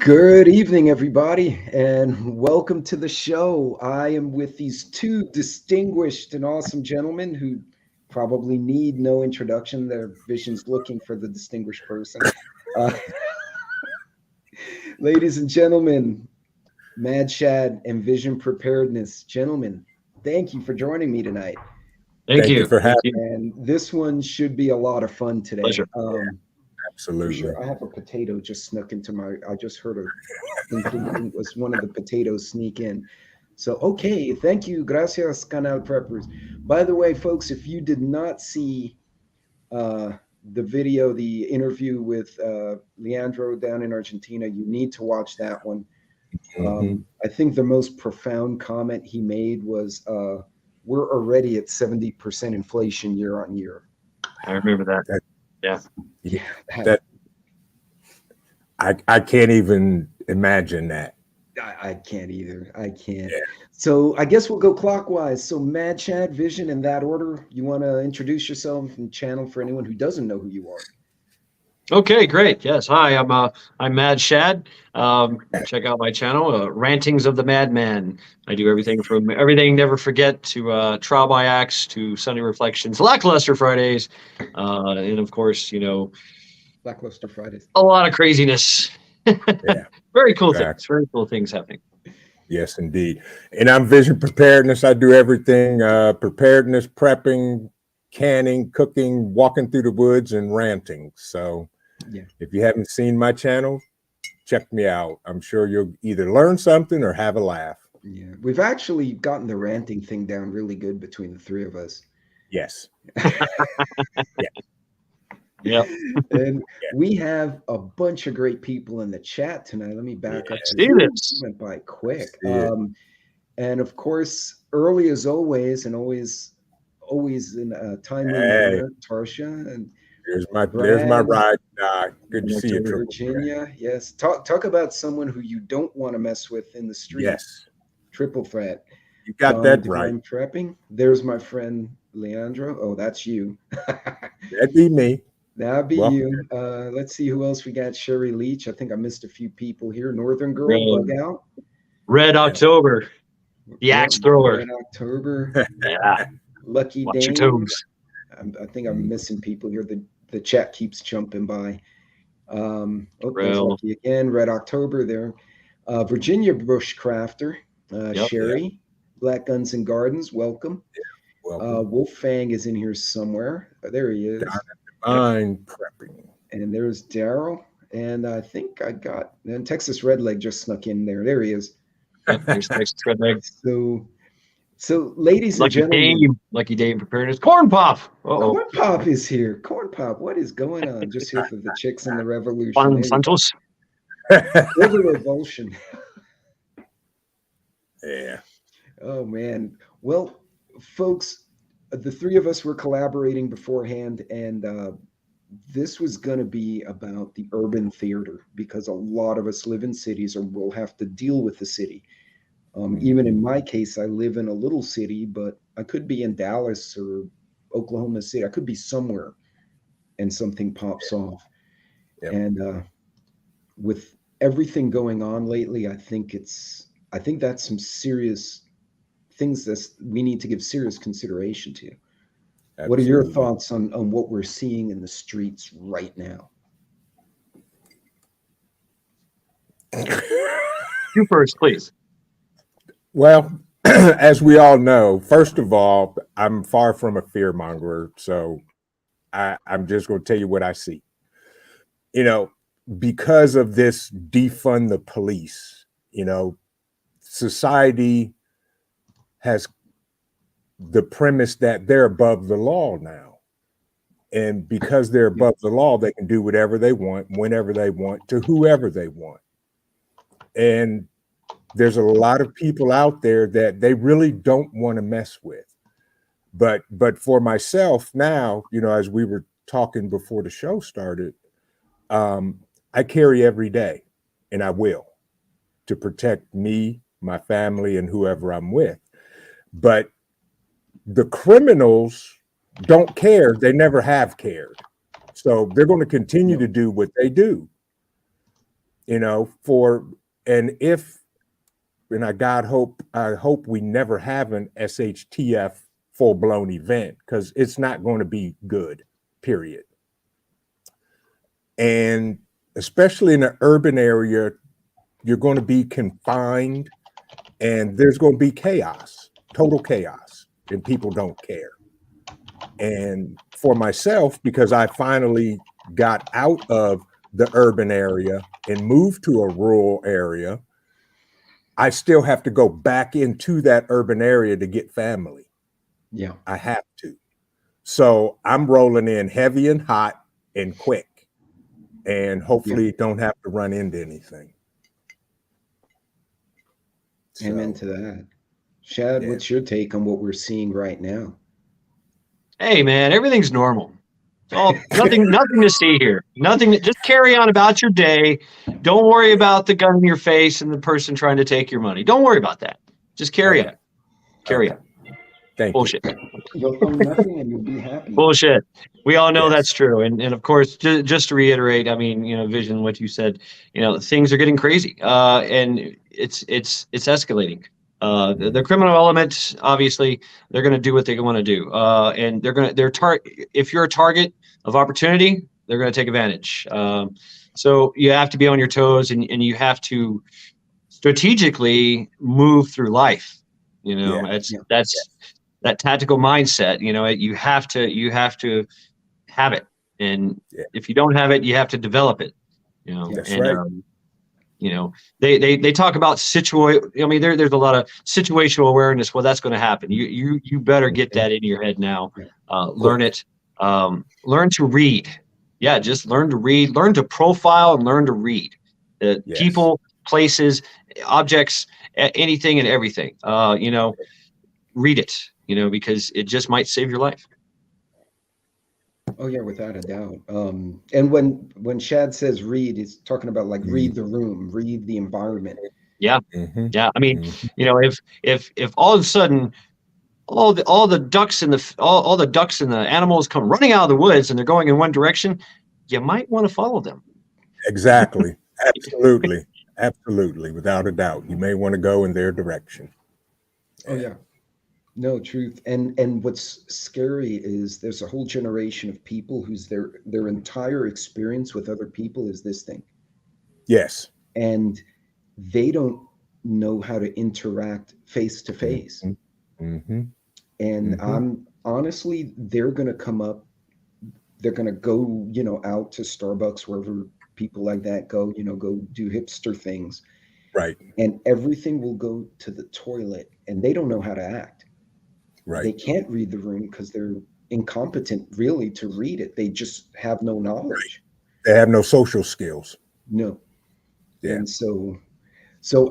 Good evening, everybody, and welcome to the show. I am with these two distinguished and awesome gentlemen who probably need no introduction. Their vision's looking for the distinguished person. Uh, ladies and gentlemen, Mad Shad and Vision Preparedness. Gentlemen, thank you for joining me tonight. Thank Thank you you. for Thank having you. me. And this one should be a lot of fun today. Pleasure. Pretty Absolutely. sure I have a potato just snuck into my. I just heard a think it was one of the potatoes sneak in. So, okay, thank you. Gracias, Canal Preppers. By the way, folks, if you did not see uh, the video, the interview with Leandro down in Argentina, you need to watch that one. hmm I think the most profound comment he made was, we're already at 70% inflation year on year. I remember that. That, Yeah. Yeah, that I can't even imagine that. I can't either. I can't. So I guess we'll go clockwise. So Mad Chad, Vision, in that order. You want to introduce yourself and channel for anyone who doesn't know who you are? Okay, great. Yes. Hi, I'm Mad Shad. Check out my channel, Rantings of the Madman. I do everything from everything Never Forget to Trial by Axe to Sunday Reflections, Lackluster Fridays, and of course, Lackluster Fridays. a lot of craziness. Yeah, Very cool exactly. things. Very cool things happening. Yes, indeed. And I'm Vision Preparedness. I do everything preparedness, prepping, canning, cooking, walking through the woods, and ranting. So Yeah. if you haven't seen my channel, check me out. I'm sure you'll either learn something or have a laugh. Yeah. We've actually gotten the ranting thing down really good between the three of us. Yes. Yep. And Yeah. we have a bunch of great people in the chat tonight. Let me back up. See this. Went by quick. See it. And of course, early as always, and always in a timely Hey, manner, Tarsha and there's my Brad, ride. Good to see you, Triple Threat. Virginia. Yes. Talk about someone who you don't want to mess with in the street. Yes, Triple threat. you got Don that right. Divine Prepping. There's my friend Leandro. Oh, that's you. That'd be me. That'd be Welcome. you. Let's see who else we got. Sherry Leach. I think I missed a few people here. Northern Girl, Red, Bug Out. Red October, the Yep, Axe Thrower. Red October. Yeah. Lucky Watch your Dane. toes. I think I'm missing people here. The chat keeps jumping by. There's Real. Lucky again. Red October there. Virginia Bushcrafter. Yep. Sherry. Black Guns and Gardens. Welcome. Welcome. Wolfang is in here somewhere. There he is. Divine Prepping. And there's Daryl. And I think I got, and Texas Redleg just snuck in there. There he is. Yep, there's Texas Redneck. So ladies and gentlemen. Lucky Dave Preparedness. Corn Pop. Uh-oh. Corn Pop is here. Corn Pop, what is going on? Just here for the chicks and the revolution. Juan Santos. For the revulsion. Yeah. Oh man. Well, folks, the three of us were collaborating beforehand, and this was going to be about the urban theater because a lot of us live in cities or will have to deal with the city. Even in my case, I live in a little city, but I could be in Dallas or Oklahoma City. I could be somewhere and something pops off. Yep. And with everything going on lately, I think that's some serious things that we need to give serious consideration to. Absolutely. What are your thoughts on what we're seeing in the streets right now? You first, please. Well, as we all know, first of all, I'm far from a fearmonger, so I'm just going to tell you what I see. Because of this defund the police, society has the premise that they're above the law now. And because they're above the law, they can do whatever they want, whenever they want, to whoever they want. And there's a lot of people out there that they really don't want to mess with. But for myself now, as we were talking before the show started, I carry every day, and I will, to protect me, my family, and whoever I'm with. But the criminals don't care. They never have cared. So they're going to continue to do what they do. you know, and I hope we never have an SHTF full-blown event, because it's not going to be good, period. And especially in an urban area, you're going to be confined, and there's going to be chaos, total chaos, and people don't care. And for myself, because I finally got out of the urban area and moved to a rural area, I still have to go back into that urban area to get family. Yeah. I have to. So I'm rolling in heavy and hot and quick, and hopefully don't have to run into anything. Amen to that. Shad, what's your take on what we're seeing right now? Hey, man, everything's normal. It's all nothing to see here. Nothing. Just carry on about your day. Don't worry about the gun in your face and the person trying to take your money. Don't worry about that. Just carry on. Carry on. Thank Bullshit. You'll find nothing and you'll be happy. Bullshit. We all know that's true. And of course, just to reiterate, I mean, you know, Vision, what you said, you know, things are getting crazy. And it's escalating. The criminal element, obviously, they're going to do what they want to do. And if you're a target of opportunity, they're going to take advantage. So you have to be on your toes, and you have to strategically move through life. You know, that's that tactical mindset. You know, you have to have it. And if you don't have it, you have to develop it. You know, that's right. You know, they talk about I mean, there's a lot of situational awareness. Well, that's going to happen. You better get that in your head now. Learn it. Learn to read. Yeah, just learn to read. Learn to profile and learn to read. People, places, objects, anything and everything. You know, read it. You know, because it just might save your life. Oh yeah, without a doubt. And when Shad says read, he's talking about like read the room, read the environment. Yeah, yeah. I mean, you know, if all of a sudden all the ducks and all the ducks and the animals come running out of the woods and they're going in one direction, you might want to follow them. Exactly. Absolutely. Absolutely. Without a doubt, you may want to go in their direction. Oh yeah. No, truth. And what's scary is there's a whole generation of people whose their entire experience with other people is this thing. Yes. And they don't know how to interact face to face. And I'm honestly, they're going to come up, they're going to go, you know, out to Starbucks, wherever people like that go, you know, go do hipster things. Right. And everything will go to the toilet, and they don't know how to act. Right. They can't read the room because they're incompetent really to read it. They just have no knowledge. They have no social skills. No. Yeah. And so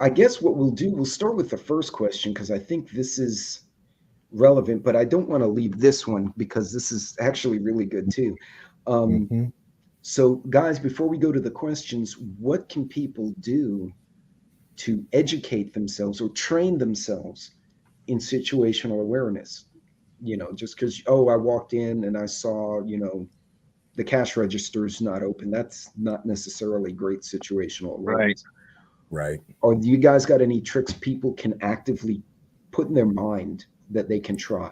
I guess what we'll do, we'll start with the first question, because I think this is relevant, but I don't want to leave this one because this is actually really good too. So guys, before we go to the questions, what can people do to educate themselves or train themselves in situational awareness? You know, just because, I walked in and I saw, you know, the cash register is not open. That's not necessarily great situational awareness. Right. Or do you guys got any tricks people can actively put in their mind that they can try?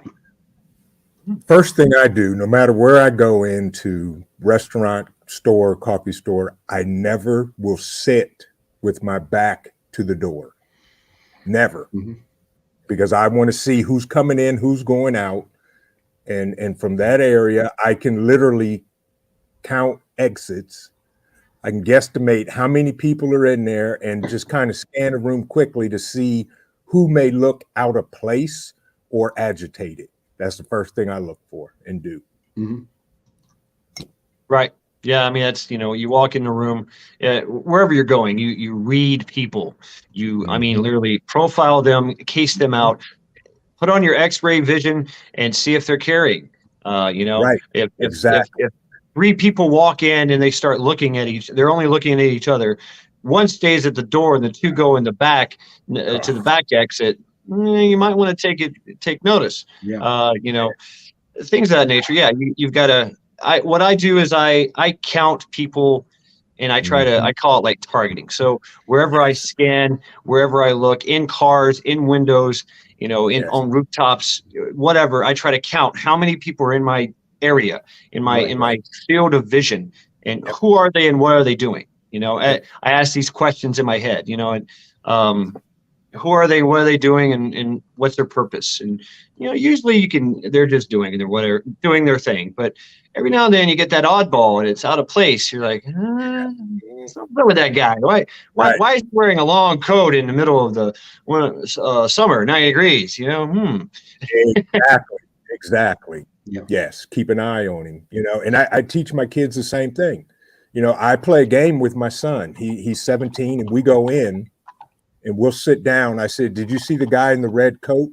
First thing I do, no matter where I go into, restaurant, store, coffee store, I never will sit with my back to the door. Never. Because I want to see who's coming in, who's going out. And from that area, I can literally count exits. I can guesstimate how many people are in there and just kind of scan the room quickly to see who may look out of place or agitated. That's the first thing I look for and do. Right. Yeah. I mean, that's, you know, you walk in the room, wherever you're going, you read people. I mean, literally profile them, case them out, put on your X-ray vision and see if they're carrying. You know, if 3 people walk in and they start looking at they're only looking at each other. One stays at the door and the 2 go in the back to the back exit. You might want to take notice. You know, things of that nature. Yeah, you've got to. What I do is I count people and I try to, I call it like targeting. So wherever I scan, wherever I look, in cars, in windows, on rooftops, whatever, I try to count how many people are in my area, in my field of vision, and who are they and what are they doing? I ask these questions in my head, and who are they, what are they doing, and what's their purpose? And usually they're just doing their thing, but every now and then you get that oddball and it's out of place. You're like, something with that guy. Why is he wearing a long coat in the middle of the summer, 90 degrees? Exactly. Yeah. Yes, keep an eye on him. And I teach my kids the same thing. I play a game with my son. He's 17, and we go in and we'll sit down. I said, "Did you see the guy in the red coat?"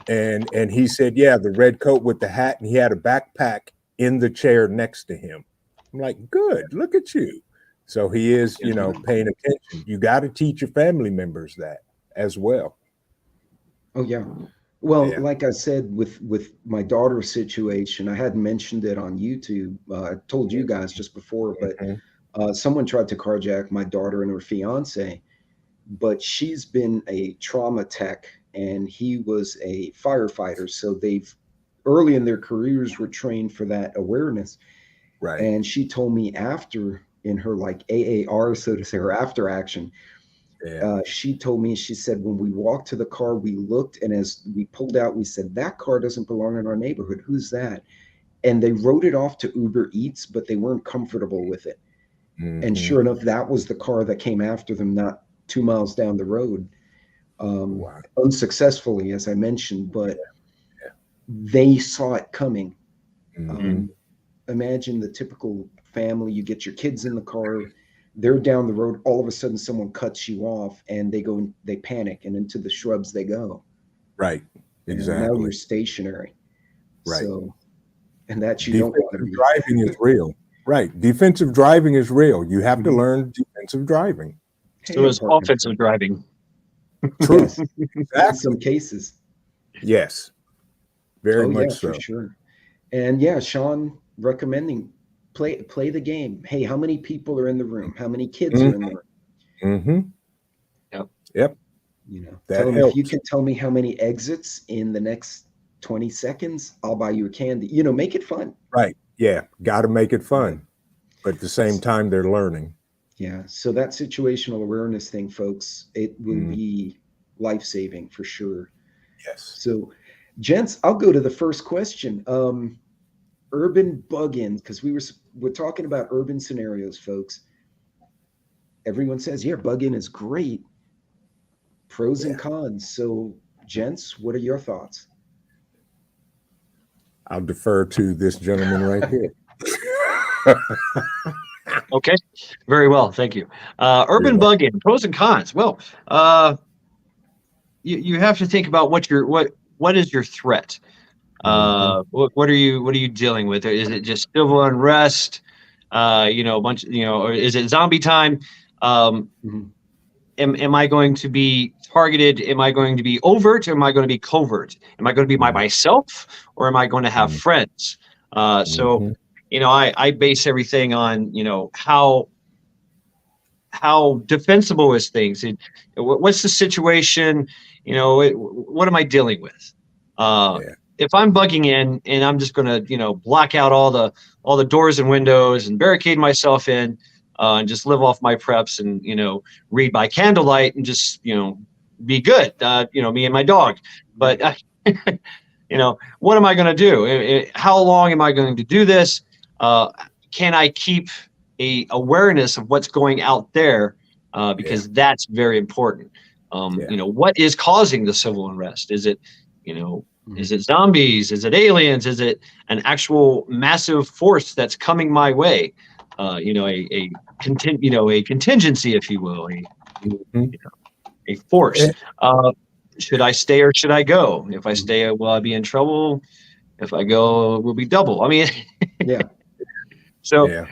And he said, "Yeah, the red coat with the hat, and he had a backpack in the chair next to him." I'm like, "Good, look at you." So he is, paying attention. You got to teach your family members that as well. Oh yeah. Well, like I said, with my daughter's situation, I hadn't mentioned it on YouTube. I told you guys just before, but someone tried to carjack my daughter and her fiance, but she's been a trauma tech and he was a firefighter. So they've early in their careers were trained for that awareness. Right. And she told me after, in her like AAR, so to say, her after action, she told me, she said, when we walked to the car, we looked, and as we pulled out, we said, that car doesn't belong in our neighborhood. Who's that? And they wrote it off to Uber Eats, but they weren't comfortable with it. And sure enough, that was the car that came after them, not 2 miles down the road, unsuccessfully, as I mentioned, but they saw it coming. Imagine the typical family, you get your kids in the car, they're down the road, all of a sudden someone cuts you off and they panic and into the shrubs they go. Right. Exactly. And now you're stationary. Right. So, and that you defensive don't want to be. Driving is real. Right. Defensive driving is real. You have to learn defensive driving. So is offensive driving. True. Yes. In some cases. Yes. Very much so. For sure. And yeah, Sean recommending play the game. Hey, how many people are in the room? How many kids are in the room? Yep. Tell them, if you can tell me how many exits in the next 20 seconds, I'll buy you a candy. Make it fun. Right. Yeah. Got to make it fun. But at the same time, they're learning. Yeah. So that situational awareness thing, folks, it will be life-saving for sure. Yes. So, gents, I'll go to the first question. Urban bug-ins, because we're talking about urban scenarios, folks. Everyone says, yeah, bug-in is great. Pros and cons. So, gents, what are your thoughts? I'll defer to this gentleman right here. Okay, very well, thank you. Urban bug-in, pros and cons. Well, you have to think about what is your threat. What are you dealing with? Is it just civil unrest? Or is it zombie time? Am I going to be targeted? Am I going to be overt? Or am I going to be covert? Am I going to be by myself, or am I going to have friends? So, I base everything on how defensible is things. What's the situation? What am I dealing with? If I'm bugging in and I'm just going to, block out all the doors and windows and barricade myself in and just live off my preps and, read by candlelight and just, be good, me and my dog. But, what am I going to do? How long am I going to do this? Can I keep a awareness of what's going out there? Because that's very important. What is causing the civil unrest? Is it, is it zombies? Is it aliens? Is it an actual massive force that's coming my way? A contingency, if you will, a force. Should I stay or should I go? If I stay, will I be in trouble? If I go, we'll be double. I mean, So,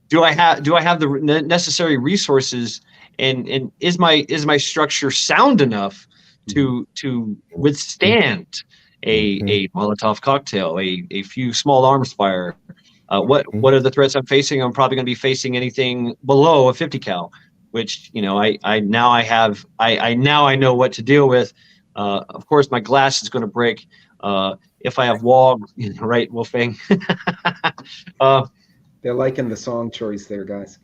do I have the necessary resources? And is my structure sound enough to withstand a Molotov cocktail, a few small arms fire, What are the threats I'm facing? I'm probably going to be facing anything below a 50 cal, which, you know, I now know what to deal with. Of course, my glass is going to break. If I have wall, right, Wolfgang? They're liking the song choice there, guys.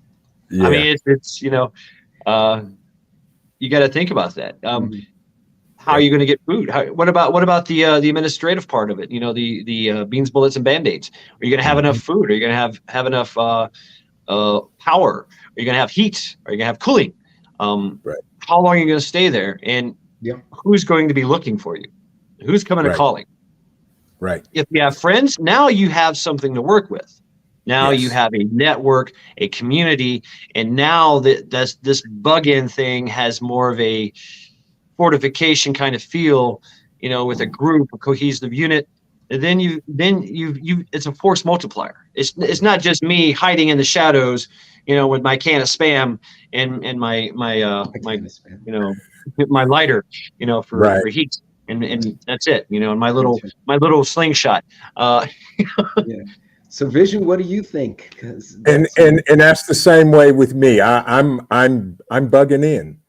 Yeah. I mean, it's you know, you got to think about that. How are you going to get food? What about the administrative part of it? You know, the beans, bullets, and band-aids. Are you going to have enough food? Are you going to have enough power? Are you going to have heat? Are you going to have cooling? How long are you going to stay there? And who's going to be looking for you? Who's coming and calling? Right. If you have friends, now you have something to work with. Now you have a network, a community, and now this bug-in thing has more of a fortification kind of feel, you know, with a group, a cohesive unit. And then you it's a force multiplier. It's not just me hiding in the shadows, you know, with my can of Spam and my you know, my lighter, you know, for heat, and that's it, you know, and my little slingshot. So Vision, what do you think? And that's the same way with me. I'm bugging in.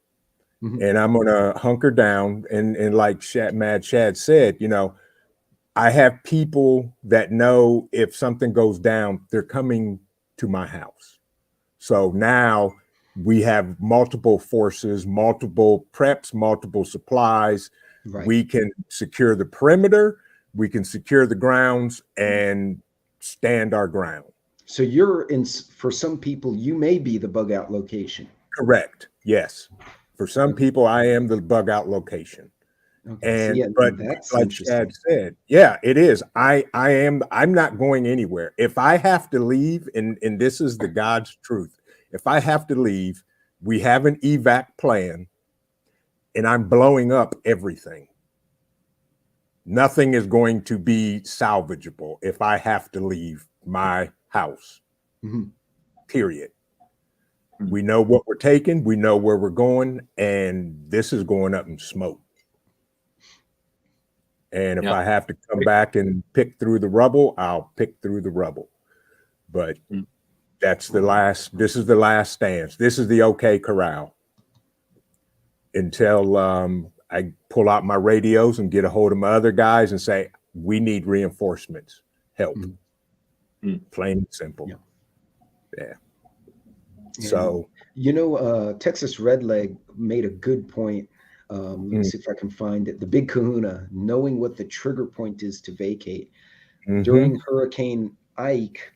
And I'm gonna hunker down, and like Mad Shad said, you know, I have people that know if something goes down, they're coming to my house. So now we have multiple forces, multiple preps, multiple supplies. We can secure the perimeter, we can secure the grounds, and stand our ground. So for some people, you may be the bug out location. Correct. Yes. For some people, I am the bug out location. But like Shad said, it is. I'm not going anywhere. If I have to leave, and this is the God's truth, if I have to leave, we have an evac plan, and I'm blowing up everything. Nothing is going to be salvageable if I have to leave my house. Period. We know what we're taking, we know where we're going, and this is going up in smoke. And if I have to come back and pick through the rubble, I'll pick through the rubble. But this is the last stance. This is the okay corral until I pull out my radios and get a hold of my other guys and say, we need reinforcements, help. Plain and simple. So, you know, Texas Redleg made a good point. Let me see if I can find it. The Big Kahuna, knowing what the trigger point is to vacate. During Hurricane Ike,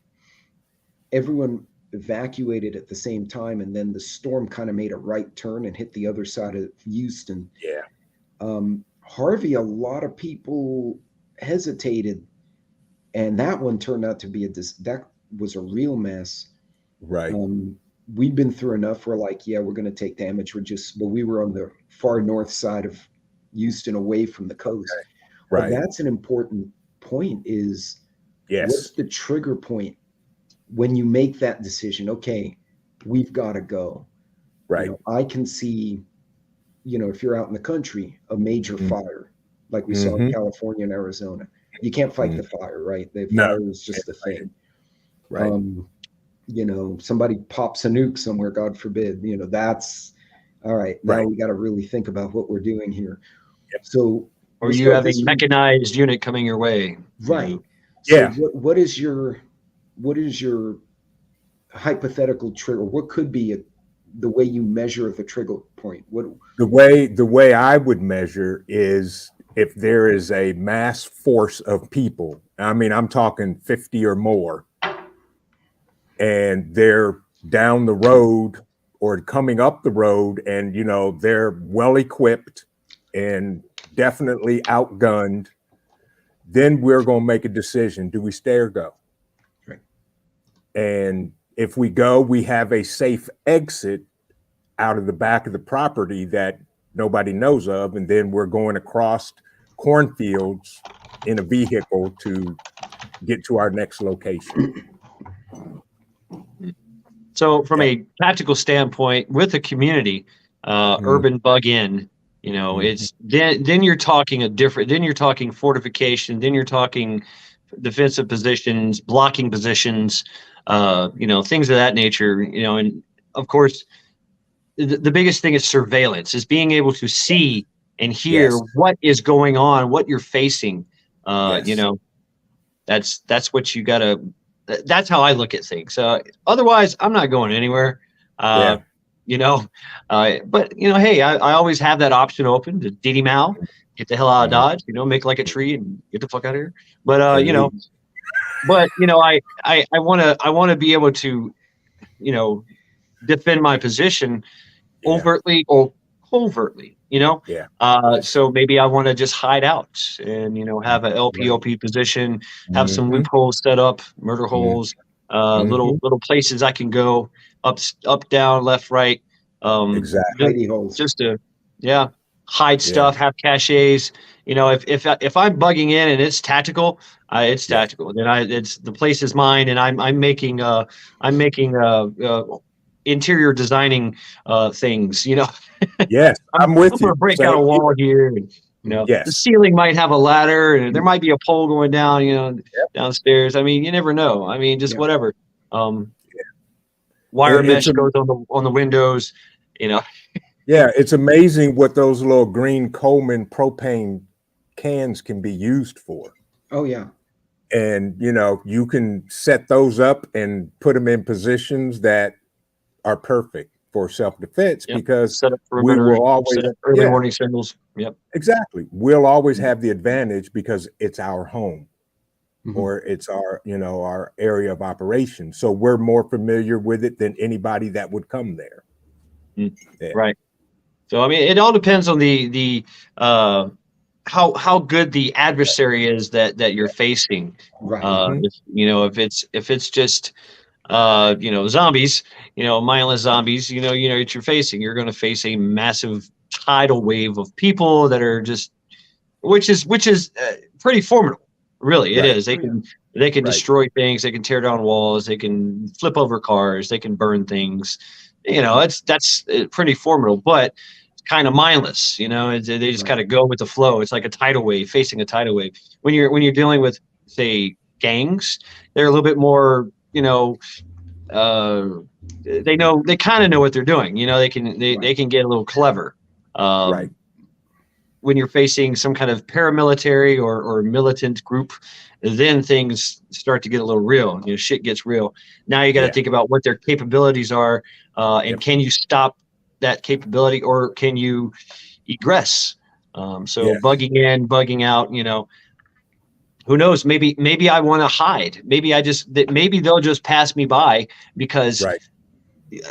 everyone evacuated at the same time, and then the storm kind of made a right turn and hit the other side of Houston. Harvey, a lot of people hesitated, and that one turned out to be that was a real mess. We'd been through enough. We're like, we're going to take damage. But we were on the far north side of Houston, away from the coast. But that's an important point is what's the trigger point when you make that decision? Okay, we've got to go. You know, I can see, you know, if you're out in the country, a major fire like we saw in California and Arizona, you can't fight the fire, right? The fire is just the thing. You know, somebody pops a nuke somewhere, God forbid, you know, that's all right. Now we got to really think about what we're doing here. So, or you have a mechanized unit coming your way. So what is your hypothetical trigger? What could be the way you measure the trigger point? The way I would measure is if there is a mass force of people. I mean, I'm talking 50 or more. And they're down the road or coming up the road, and you know they're well equipped and definitely outgunned, then we're going to make a decision. Do we stay or go? And if we go, we have a safe exit out of the back of the property that nobody knows of, and then we're going across cornfields in a vehicle to get to our next location. So from a tactical standpoint, with a community, urban bug in, you know, it's then you're talking then you're talking fortification, then you're talking defensive positions, blocking positions, things of that nature, and of course, the biggest thing is surveillance, is being able to see and hear what is going on, what you're facing. That's what you gotta, that's how I look at things. Otherwise I'm not going anywhere. But hey, I always have that option open to Diddy Mal, get the hell out of Dodge, make like a tree and get the fuck out of here. But I want to be able to, defend my position overtly or covertly, so maybe I want to just hide out and, have a LPOP position, have some loopholes set up, murder holes, little places I can go up, down, left, right. Hidey holes. Just to, hide stuff, have caches. If I'm bugging in and it's tactical, it's tactical. Then it's the place is mine, and I'm making interior designing things. Yes, I'm with you. I'm gonna break out a wall here. And, the ceiling might have a ladder, and there might be a pole going down. Downstairs. I mean, you never know. I mean, just whatever. Wire mesh goes on the windows. Yeah, it's amazing what those little green Coleman propane cans can be used for. Oh yeah. And you can set those up and put them in positions that are perfect for self-defense, because set up we will always early warning signals. Yep. Exactly. We'll always have the advantage because it's our home, or it's our, our area of operation. So we're more familiar with it than anybody that would come there. Right. So I mean, it all depends on the how good the adversary is that you're facing. Right. If it's just zombies, mindless zombies, that you're facing, you're going to face a massive tidal wave of people that are just, which is pretty formidable. Really, it is. They can destroy things. They can tear down walls. They can flip over cars. They can burn things. That's pretty formidable, but it's kind of mindless. They just kind of go with the flow. It's like a tidal wave, facing a tidal wave. When you're dealing with, say, gangs, they're a little bit more, they kind of know what they're doing. They can get a little clever. When you're facing some kind of paramilitary or militant group, then things start to get a little real. Shit gets real. Now you got to think about what their capabilities are, and can you stop that capability, or can you egress? Bugging in, bugging out. Who knows? Maybe I want to hide. Maybe they'll just pass me by because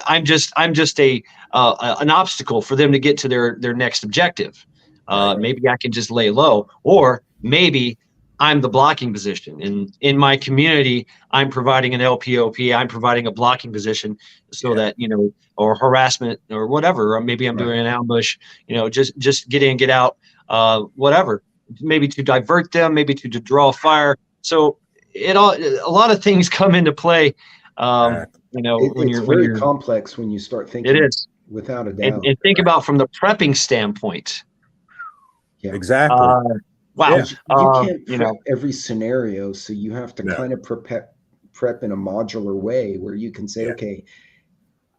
I'm just an obstacle for them to get to their next objective. Maybe I can just lay low, or maybe I'm the blocking position. And in my community, I'm providing an LPOP, I'm providing a blocking position so that, or harassment or whatever, or maybe I'm doing an ambush, just get in, get out, whatever, maybe to divert them, maybe to draw fire. So a lot of things come into play. It's very complex when you start thinking. It is, without a doubt. And think about from the prepping standpoint. Yeah. Exactly. Wow. You can't prep every scenario, so you have to kind of prep in a modular way where you can say, okay,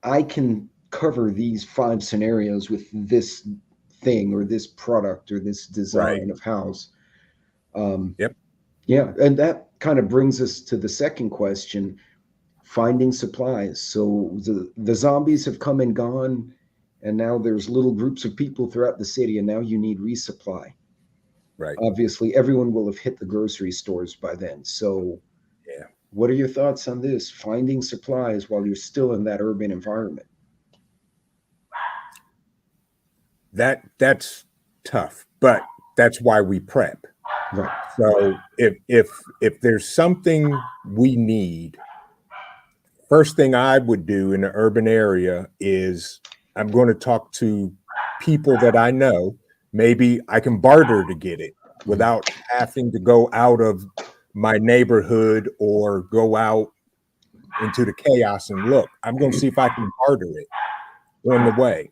I can cover these 5 scenarios with this thing or this product or this design of house. Yeah, and that kind of brings us to the second question, finding supplies. So the zombies have come and gone, and now there's little groups of people throughout the city, and now you need resupply. Right. Obviously, everyone will have hit the grocery stores by then. So what are your thoughts on this? Finding supplies while you're still in that urban environment. That's tough, but that's why we prep. Right. So if there's something we need, first thing I would do in the urban area is I'm going to talk to people that I know. Maybe I can barter to get it without having to go out of my neighborhood or go out into the chaos and look. I'm going to see if I can barter it on the way.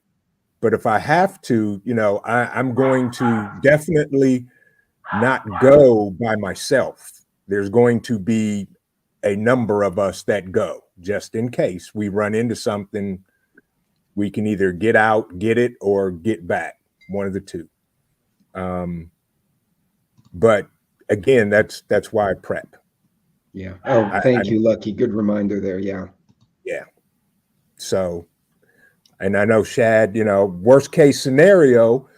But if I have to, I'm going to definitely not go by myself. there's going to be a number of us that go just in case we run into something. We can either get out, get it, or get back, one of the two. But again, that's why I prep. Yeah. Oh, thank you, Lucky. Good reminder there. Yeah. Yeah. So, and I know, Shad, you know, worst case scenario,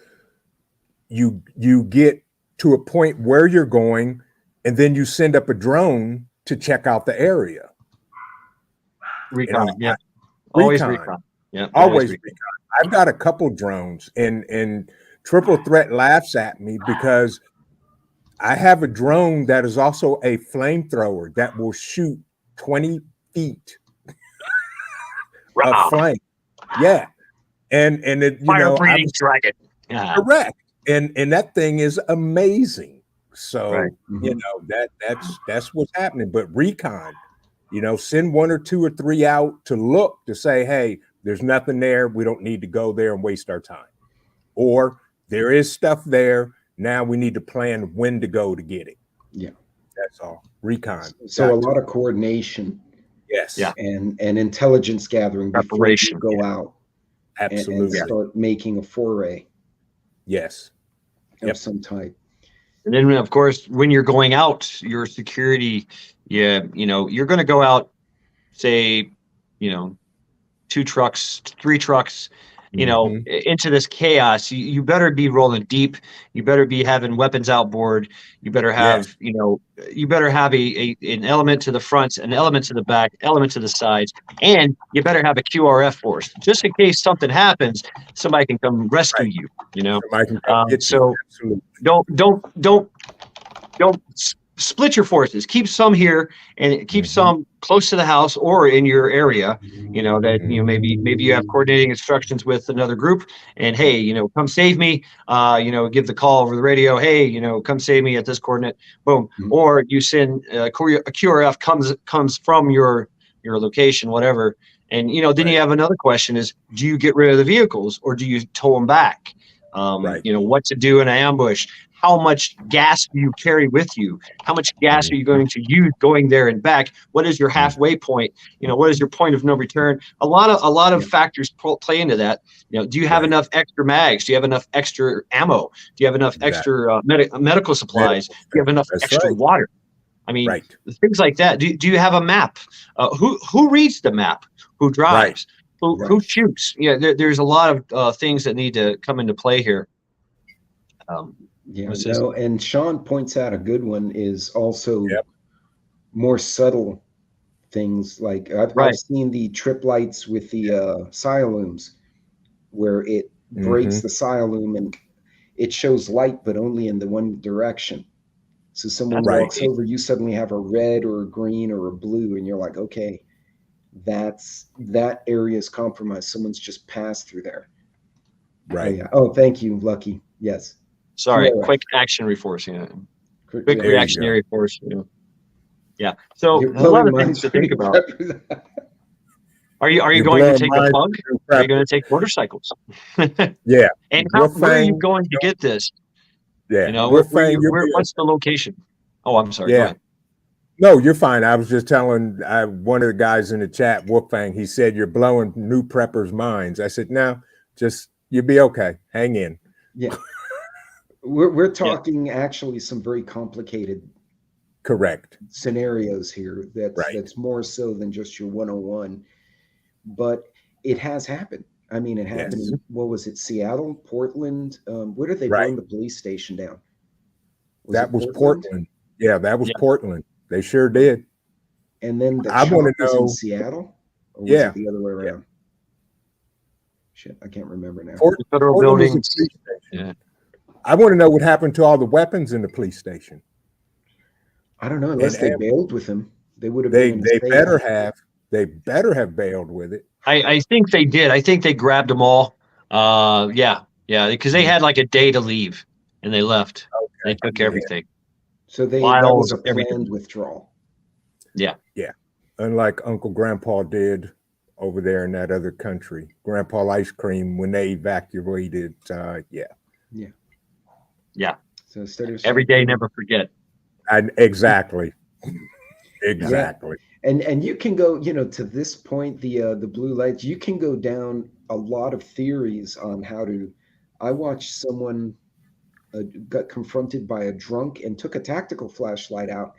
you get to a point where you're going, and then you send up a drone to check out the area. Recon, you know, always recon. Yeah, always recon. I've got a couple drones, and Triple Threat laughs at me because I have a drone that is also a flamethrower that will shoot 20 feet of flame. Yeah. And it, you know, fire-breathing dragon. Yeah. Correct. And that thing is amazing. So, right. You know, that's what's happening. But recon, you know, send 1 or 2 or 3 out to look, to say, hey, there's nothing there. We don't need to go there and waste our time. Or there is stuff there. Now we need to plan when to go to get it. Yeah. That's all. Recon. So a lot of coordination. Yes. Yeah. And intelligence gathering Preparation. Before you go out. Absolutely. And start making a foray. Yes. Of some type. And then, of course, when you're going out, your security, you know, you're going to go out, say, you know, 2 trucks, 3 trucks, you know, into this chaos. You better be rolling deep. You better be having weapons outboard. You better have, you know, you better have an element to the front, an element to the back, element to the sides, and you better have a QRF force, just in case something happens. Somebody can come rescue you. You know, so don't split your forces. Keep some here and keep some close to the house or in your area, you know, that, you know, maybe you have coordinating instructions with another group, and hey, you know, come save me, you know, give the call over the radio, hey, you know, come save me at this coordinate, boom. Or you send a QRF comes from your location, whatever. And, you know, then you have another question is, do you get rid of the vehicles or do you tow them back? You know, what to do in an ambush. How much gas do you carry with you? How much gas are you going to use going there and back? What is your halfway point? You know, what is your point of no return? A lot of factors play into that. You know, do you have enough extra mags? Do you have enough extra ammo? Do you have enough extra medical supplies? Do you have enough extra water? I mean, things like that. Do you have a map? Who reads the map? Who drives? Who shoots? Yeah, there's a lot of things that need to come into play here. And Sean points out a good one is also more subtle things. Like I've seen the trip lights with the sialooms, where it breaks the sialoom and it shows light, but only in the one direction. So someone walks over, you suddenly have a red or a green or a blue, and you're like, okay, that area is compromised. Someone's just passed through there. Right. Oh, thank you, Lucky. Yes. Sorry, quick action reinforcing. Quick reactionary force. You know. Yeah. So a lot of things to think about. Are you going to take a plug? Are you going to take motorcycles? Yeah. And where are you going to get this? Yeah. You know, what's the location? Oh, I'm sorry. Yeah. Go ahead. No, you're fine. I was just telling one of the guys in the chat, Wolfang, he said, you're blowing new preppers' minds. I said, no, just you'll be okay. Hang in. Yeah. We're talking actually some very complicated scenarios here. That's more so than just your 101. But it has happened. I mean, it happened in, what was it, Seattle, Portland? Where did they burn the police station down? That was Portland. Yeah, that was Portland. They sure did. And then the chop was in Seattle? Or was it the other way around? Shit, I can't remember now. Federal buildings. Yeah. I want to know what happened to all the weapons in the police station. I don't know, unless they bailed with them. They would have been. They better have. They better have bailed with it. I think they did. I think they grabbed them all. Yeah, because they had like a day to leave, and they left. Okay. They took everything. So that was a planned withdrawal. Yeah. Yeah. Unlike Uncle Grandpa did over there in that other country. Grandpa Ice Cream, when they evacuated, Yeah. So instead of every day, never forget. Exactly. Exactly. And you can go, to this point, the blue lights, you can go down a lot of theories on how to. I watched someone got confronted by a drunk and took a tactical flashlight out,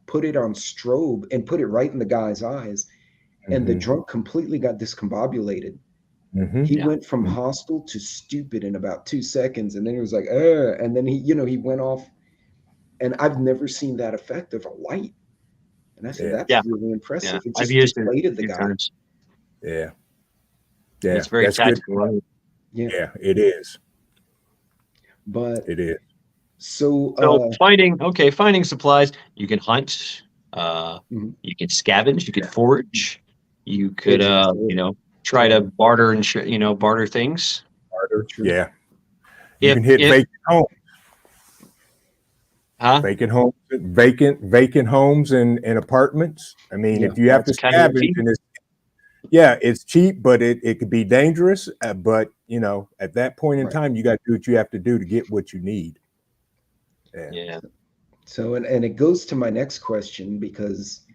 put it on strobe, and put it right in the guy's eyes, and the drunk completely got discombobulated. He went from hostile to stupid in about 2 seconds, and then he was like, and then he went off. And I've never seen that effect of a light. And I said, that's Yeah. really impressive. Yeah. It I've just used it deflated a the few guy. times. Yeah. It's very that's tactical. good. Right? Yeah, it is. But It is. so finding supplies. You can hunt. Mhm. You can scavenge. You could forage. You could Exactly. try to barter and barter things. True. Yeah. You can hit vacant homes. Huh? Vacant homes and apartments. I mean, Yeah. if you have to That's kind of scavenge, and it's cheap, but it could be dangerous. But at that point in Right. time, you got to do what you have to do to get what you need. Yeah. So, and it goes to my next question, because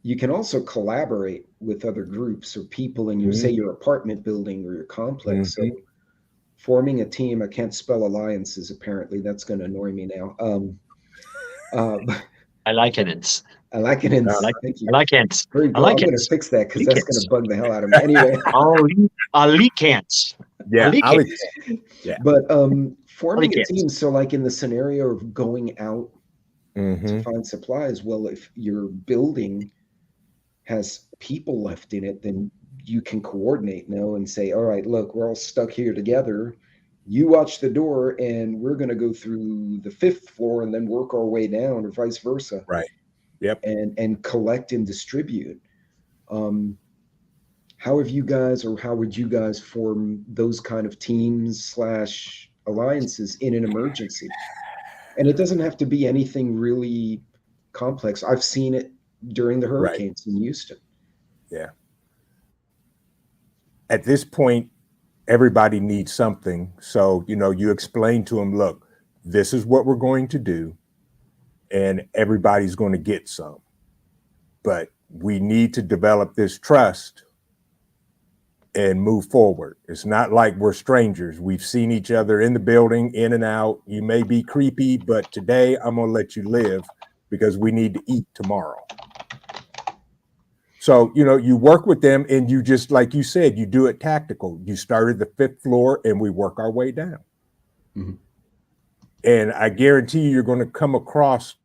you can also collaborate with other groups or people in say your apartment building or your complex. So forming a team, I can't spell alliances, apparently. That's going to annoy me now. I like it. I like it. Thank you. I like it. Very I good. like I'm going it. to fix that, because that's going to bug the hell out of me. Anyway. I like it. Yeah. But forming a team. So like in the scenario of going out to find supplies, well, if your building has people left in it, then you can coordinate now and say, all right, look, we're all stuck here together. You watch the door, and we're going to go through the 5th floor and then work our way down, or vice versa. Right. Yep. And collect and distribute. How have you guys, or how would you guys form those kind of teams / alliances in an emergency? And it doesn't have to be anything really complex. I've seen it during the hurricanes in Houston. Yeah. At this point, everybody needs something. So, you explain to them, look, this is what we're going to do, and everybody's going to get some. But we need to develop this trust and move forward. It's not like we're strangers. We've seen each other in the building, in and out. You may be creepy, but today I'm going to let you live, because we need to eat tomorrow. So, you work with them, and you just, like you said, you do it tactical. You start at the 5th floor, and we work our way down. And I guarantee you're going to come across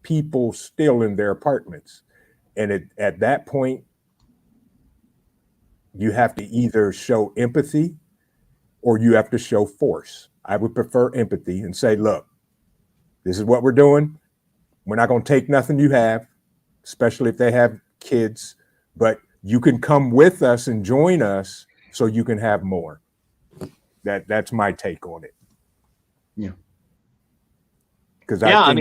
people still in their apartments. And at that point, you have to either show empathy or you have to show force. I would prefer empathy and say, look, this is what we're doing. We're not going to take nothing you have, especially if they have kids, but you can come with us and join us so you can have more. That's my take on it. Yeah. Because I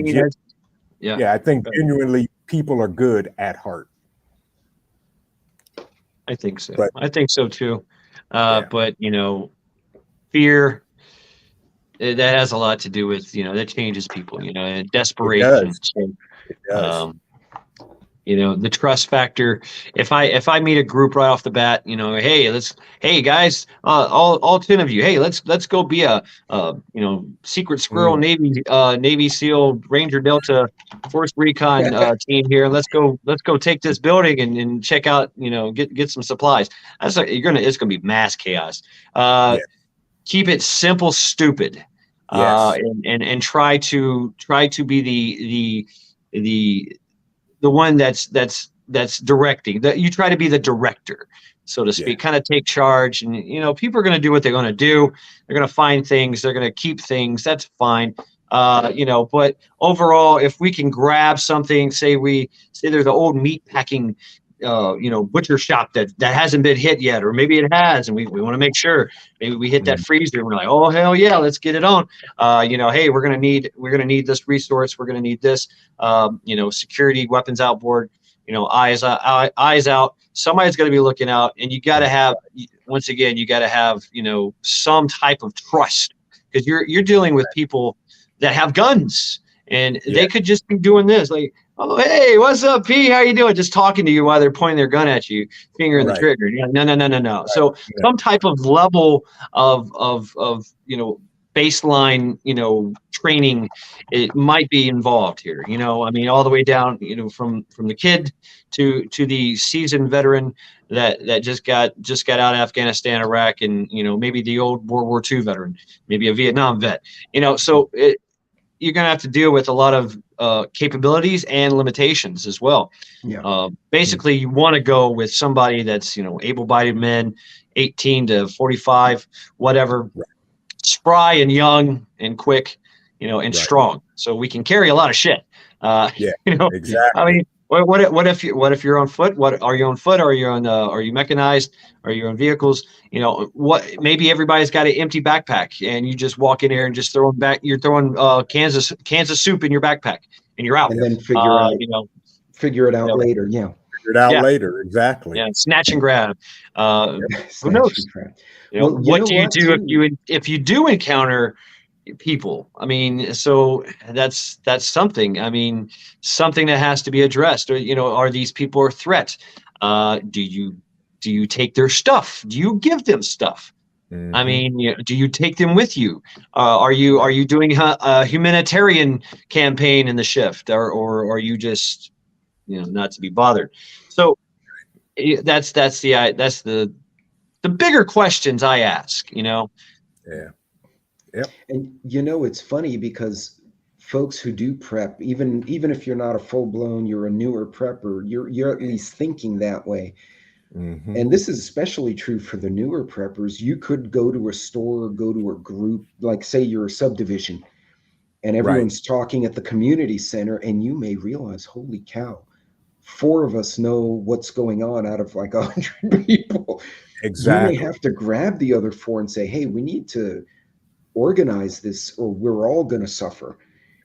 think genuinely people are good at heart. I think so. But, I think so too. But fear, that has a lot to do with, that changes people, and desperation. It does. The trust factor. If I meet a group right off the bat, hey guys, all 10 of you, hey, let's go be a secret squirrel Navy SEAL Ranger Delta Force Recon team here. Let's go take this building and check out, get some supplies. That's like, it's gonna be mass chaos. Keep it simple, stupid. And try to be the one that's directing. That you try to be the director, so to speak. Kind of take charge, and people are going to do what they're going to do. They're going to find things. They're going to keep things. That's fine. But overall, if we can grab something, say there's an old meat packing butcher shop that hasn't been hit yet, or maybe it has, and we want to make sure. Maybe we hit that freezer and we're like, oh hell yeah, let's get it on. Hey, we're gonna need this resource, we're gonna need this security, weapons outboard, eyes out. Somebody's gonna be looking out, and you gotta have, once again, some type of trust, because you're dealing with people that have guns, and they could just be doing this, like, oh, hey, what's up, P? How you doing? Just talking to you while they're pointing their gun at you, finger in the trigger. Yeah, no. Right. So some type of level of baseline, training, it might be involved here. I mean, all the way down, from the kid to the seasoned veteran that just got out of Afghanistan, Iraq, and maybe the old World War II veteran, maybe a Vietnam vet. So you're going to have to deal with a lot of capabilities and limitations as well. Yeah. Basically, you want to go with somebody that's able-bodied men, 18 to 45, whatever, spry and young and quick, and strong, so we can carry a lot of shit. Exactly. I mean, what if you're on foot? What are you on foot? Are you mechanized? Are you on vehicles? Maybe everybody's got an empty backpack, and you just walk in there and just throwing cans of soup in your backpack, and you're out. And then figure it out later. Yeah. Figure it out later. Exactly. Yeah. Snatch and grab. Who knows? Well, what do you do if you do encounter people? I mean, so that's something. I mean, something that has to be addressed. Or are these people a threat? Do you take their stuff? Do you give them stuff? I mean, do you take them with you? Are you doing a humanitarian campaign in the shift, or are you just not to be bothered? So that's the bigger questions I ask. Yeah. Yep. And it's funny because folks who do prep, even if you're not a full-blown, you're a newer prepper, you're at least thinking that way. And this is especially true for the newer preppers. You could go to a store or go to a group, like say you're a subdivision, and everyone's talking at the community center, and you may realize, holy cow, 4 of us know what's going on out of like 100 people. Exactly. You may have to grab the other 4 and say, hey, we need to organize this or we're all going to suffer.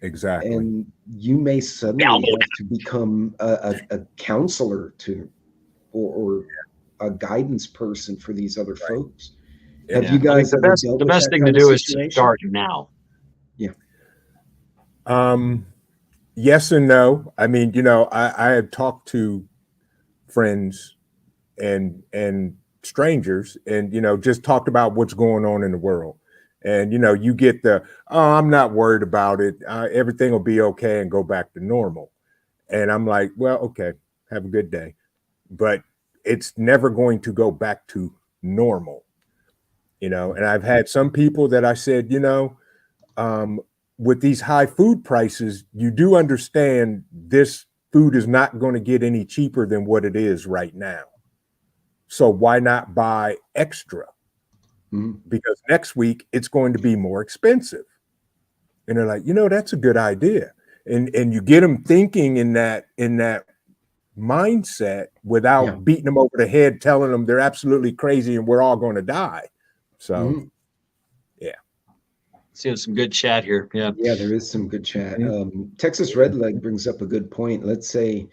Exactly. And you may suddenly have to become a counselor or a guidance person for these other folks. Have you guys the best thing to do is to start now? Yeah. Yes and no. I mean, I have talked to friends and strangers and just talked about what's going on in the world. And you get the, oh, I'm not worried about it, everything will be okay and go back to normal. And I'm like, well, okay, have a good day. But it's never going to go back to normal. And I've had some people that I said, with these high food prices, you do understand this food is not going to get any cheaper than what it is right now. So why not buy extra? Because next week it's going to be more expensive. And they're like, that's a good idea. And you get them thinking in that mindset without beating them over the head, telling them they're absolutely crazy and we're all going to die. So seeing some good chat here. Yeah, there is some good chat. Texas Redleg brings up a good point. Let's say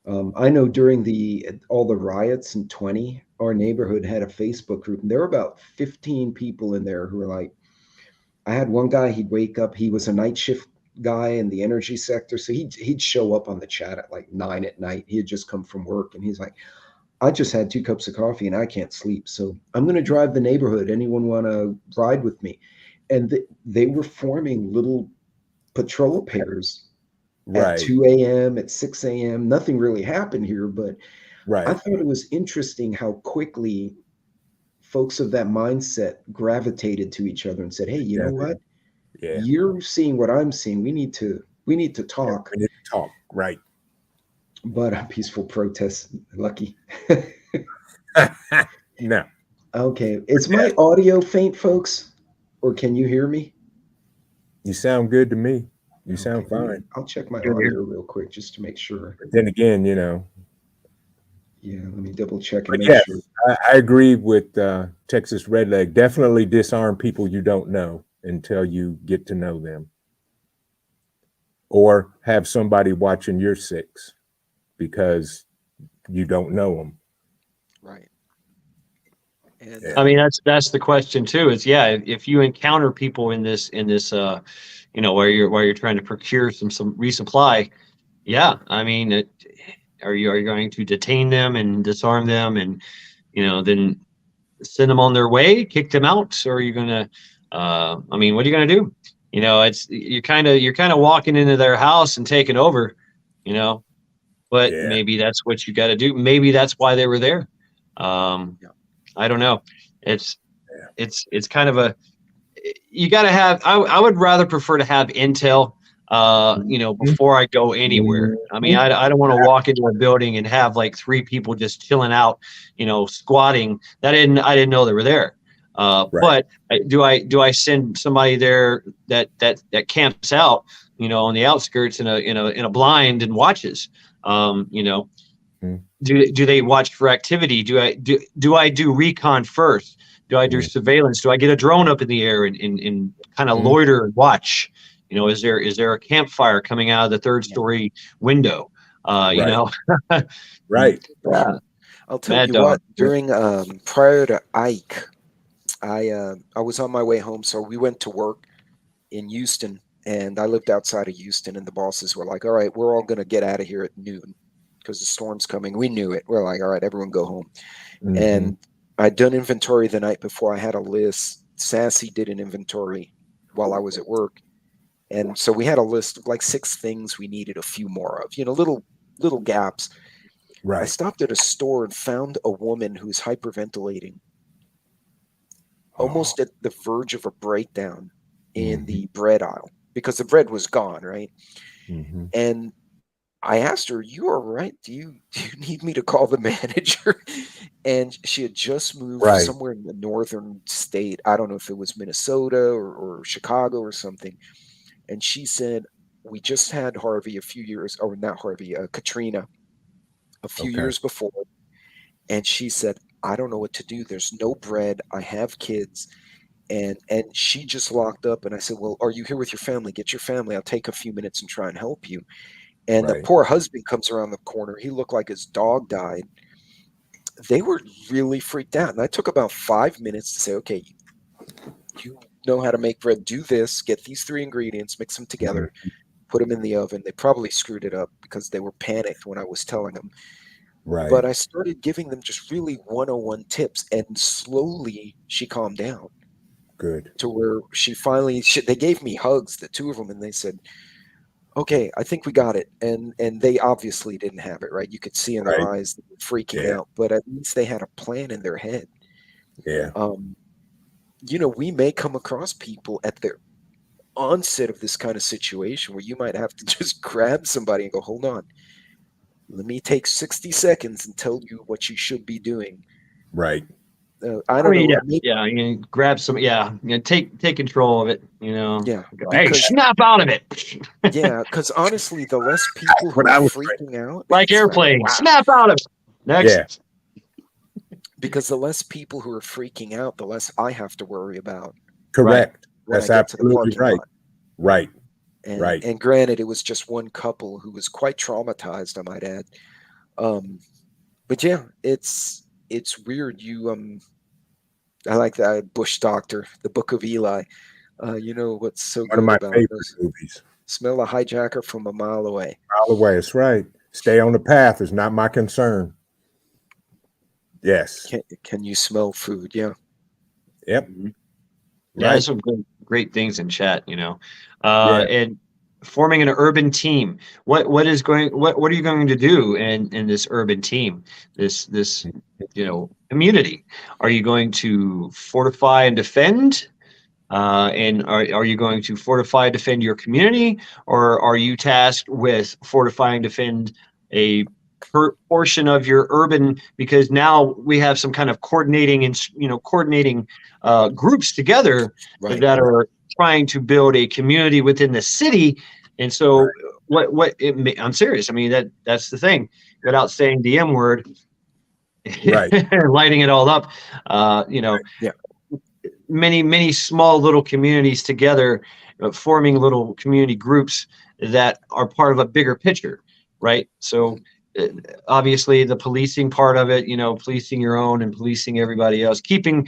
I know during all the riots in 20, our neighborhood had a Facebook group, and there were about 15 people in there who were like, I had one guy, he'd wake up, he was a night shift guy in the energy sector, so he'd show up on the chat at like 9 at night. He had just come from work, and he's like, I just had 2 cups of coffee and I can't sleep, so I'm going to drive the neighborhood. Anyone want to ride with me? And they were forming little patrol pairs at 2 a.m., at 6 a.m. Nothing really happened here, but I thought it was interesting how quickly folks of that mindset gravitated to each other and said, hey, you know what? Yeah. You're seeing what I'm seeing. We need to talk. We need to talk, right. But a peaceful protest, lucky. No. Okay. Is my audio faint, folks? Or can you hear me? You sound good to me. You sound fine. I'll check my audio real quick just to make sure. But then again, Yeah, let me double check and make sure. I agree with Texas Redleg. Definitely disarm people you don't know until you get to know them. Or have somebody watching your 6 because you don't know them. Right. And I mean, that's the question too. Is if you encounter people in this where you're trying to procure some resupply, I mean, are you going to detain them and disarm them and then send them on their way, kick them out, or are you gonna? I mean, what are you gonna do? You're kind of walking into their house and taking over, but Yeah. maybe that's what you got to do. Maybe that's why they were there. Yeah. I don't know. It's kind of you got to have. I would rather prefer to have intel. Before I go anywhere. I mean, I don't want to walk into a building and have like 3 people just chilling out, squatting. I didn't know they were there. But do I send somebody there that camps out, on the outskirts in a blind and watches? Do they watch for activity? Do I do recon first? Do I do surveillance? Do I get a drone up in the air and kind of loiter and watch? Is there a campfire coming out of the 3rd story window? Right. Yeah. I'll tell Mad you dog. what, during prior to Ike, I was on my way home, so we went to work in Houston, and I lived outside of Houston, and the bosses were like, all right, we're all going to get out of here at noon because the storm's coming. We knew it. We're like, all right, everyone go home. And I'd done inventory the night before. I had a list. Sassy did an inventory while I was at work. And so we had a list of like 6 things we needed a few more of, little gaps. I stopped at a store and found a woman who's hyperventilating, almost at the verge of a breakdown in the bread aisle because the bread was gone, right? And I asked her, "You all right? Do you need me to call the manager?" And she had just moved somewhere in the northern state. I don't know if it was Minnesota or Chicago or something. And she said, "We just had Harvey a few years, or not Harvey, Katrina a few years before." And she said, "I don't know what to do. There's no bread. I have kids." And she just locked up. And I said, "Well, are you here with your family? Get your family. I'll take a few minutes and try and help you." And the poor husband comes around the corner. He looked like his dog died. They were really freaked out. And I took about 5 minutes to say, "Okay, you know how to make bread. Do this. Get these 3 ingredients, mix them together, put them in the oven." They probably screwed it up because they were panicked when I was telling them. But I started giving them just really 101 tips. And slowly she calmed down. Good. To where she finally, they gave me hugs, the 2 of them, and they said, "Okay, I think we got it." And they obviously didn't have it, right? You could see in their eyes they were freaking out, but at least they had a plan in their head. Yeah. We may come across people at the onset of this kind of situation where you might have to just grab somebody and go, "Hold on, let me take 60 seconds and tell you what you should be doing." Right. I don't know. You can grab some. Take control of it. Yeah. Go, hey, snap out of it. Yeah, because honestly, the less people who are freaking out, like airplane, snap out of it. Next. Yeah. Because the less people who are freaking out, the less I have to worry about. Correct. When That's I get to the absolutely parking lot. Right. And granted, it was just one couple who was quite traumatized, I might add. But yeah, it's weird. I like that Bush Doctor, the Book of Eli. What's so One of my favorite movies. Smell a hijacker from a mile away. Mile away, that's right. Stay on the path is not my concern. Yes. Can you smell food? Yeah. Yep. Yeah, there's some great things in chat, and forming an urban team. What are you going to do in this urban team? This community? Are you going to fortify and defend? And are you going to fortify, defend your community, or are you tasked with fortifying, defend a portion of your urban? Because now we have some kind of coordinating groups together that are trying to build a community within the city. And so, I'm serious. I mean, that's the thing. Without saying the M word, lighting it all up. Many small little communities together, forming little community groups that are part of a bigger picture, right? So obviously the policing part of it, policing your own and policing everybody else, keeping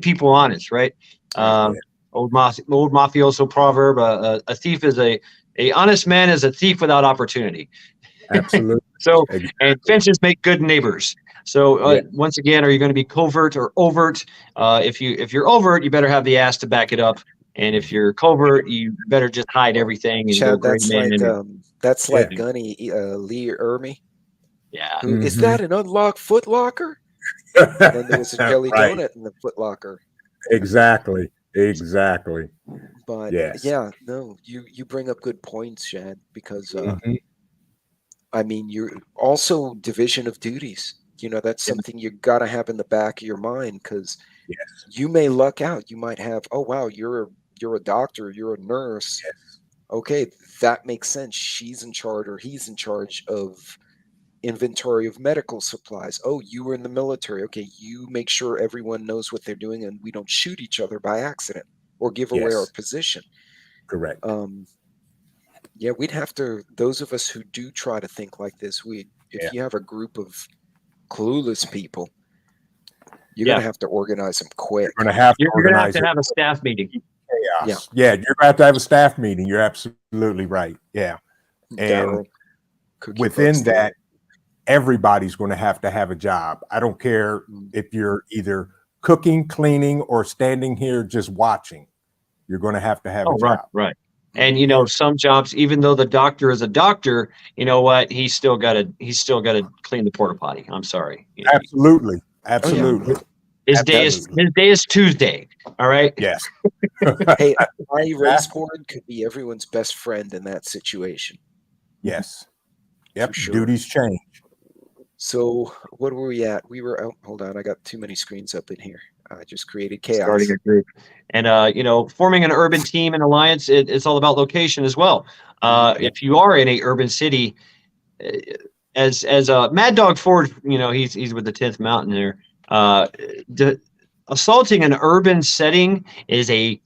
people honest, right? Yeah. Old mafioso proverb: a thief is a honest man is a thief without opportunity. Absolutely. So, Exactly. and fences make good neighbors. So Yeah. once again, are you going to be covert or overt? If you're overt, you better have the ass to back it up. And if you're covert, you better just hide everything and go Chad, gray man. that's Yeah. like Gunny Lee Ermey. Yeah. Who is Mhm. that? An unlocked Foot Locker? And then there was a jelly Right. donut in the Foot Locker. Exactly. Exactly. But Yes. yeah, no, you bring up good points, Shad, because Mhm. I mean, you're also division of duties. That's something you got to have in the back of your mind, because Yes. you may luck out. You might have, oh wow, you're a doctor, you're a nurse. Yes. Okay, that makes sense. She's in charge or he's in charge of inventory of medical supplies. Oh, you were in the military. Okay, you make sure everyone knows what they're doing and we don't shoot each other by accident or give away our Yes. position. Correct. Yeah, we'd have to, those of us who do try to think like this, Yeah. if you have a group of clueless people, you're Yeah. going to have to organize them quick. You're going to have to You're going to have organize to it. have a staff meeting. Chaos. Yeah. You're going to have to have a staff meeting. You're absolutely right. Yeah. And Daryl, Cookie within Bugs that, everybody's going to have a job. I don't care Mm. if you're either cooking, cleaning, or standing here just watching. You're going to have a Oh, right, job. right. And some jobs, even though the doctor is a doctor, you know what? He's still got to clean the porta potty. I'm sorry. Absolutely. Absolutely. His day is Tuesday. All right. Yes. Hey, my race board could be everyone's best friend in that situation. Yes. Yep. For sure. Duties change. So what were we at? We were out. Hold on, I got too many screens up in here. I just created chaos. Starting a group, and forming an urban team and alliance. It's all about location as well. If you are in a urban city, as Mad Dog Ford, he's with the 10th Mountain there. Assaulting an urban setting is a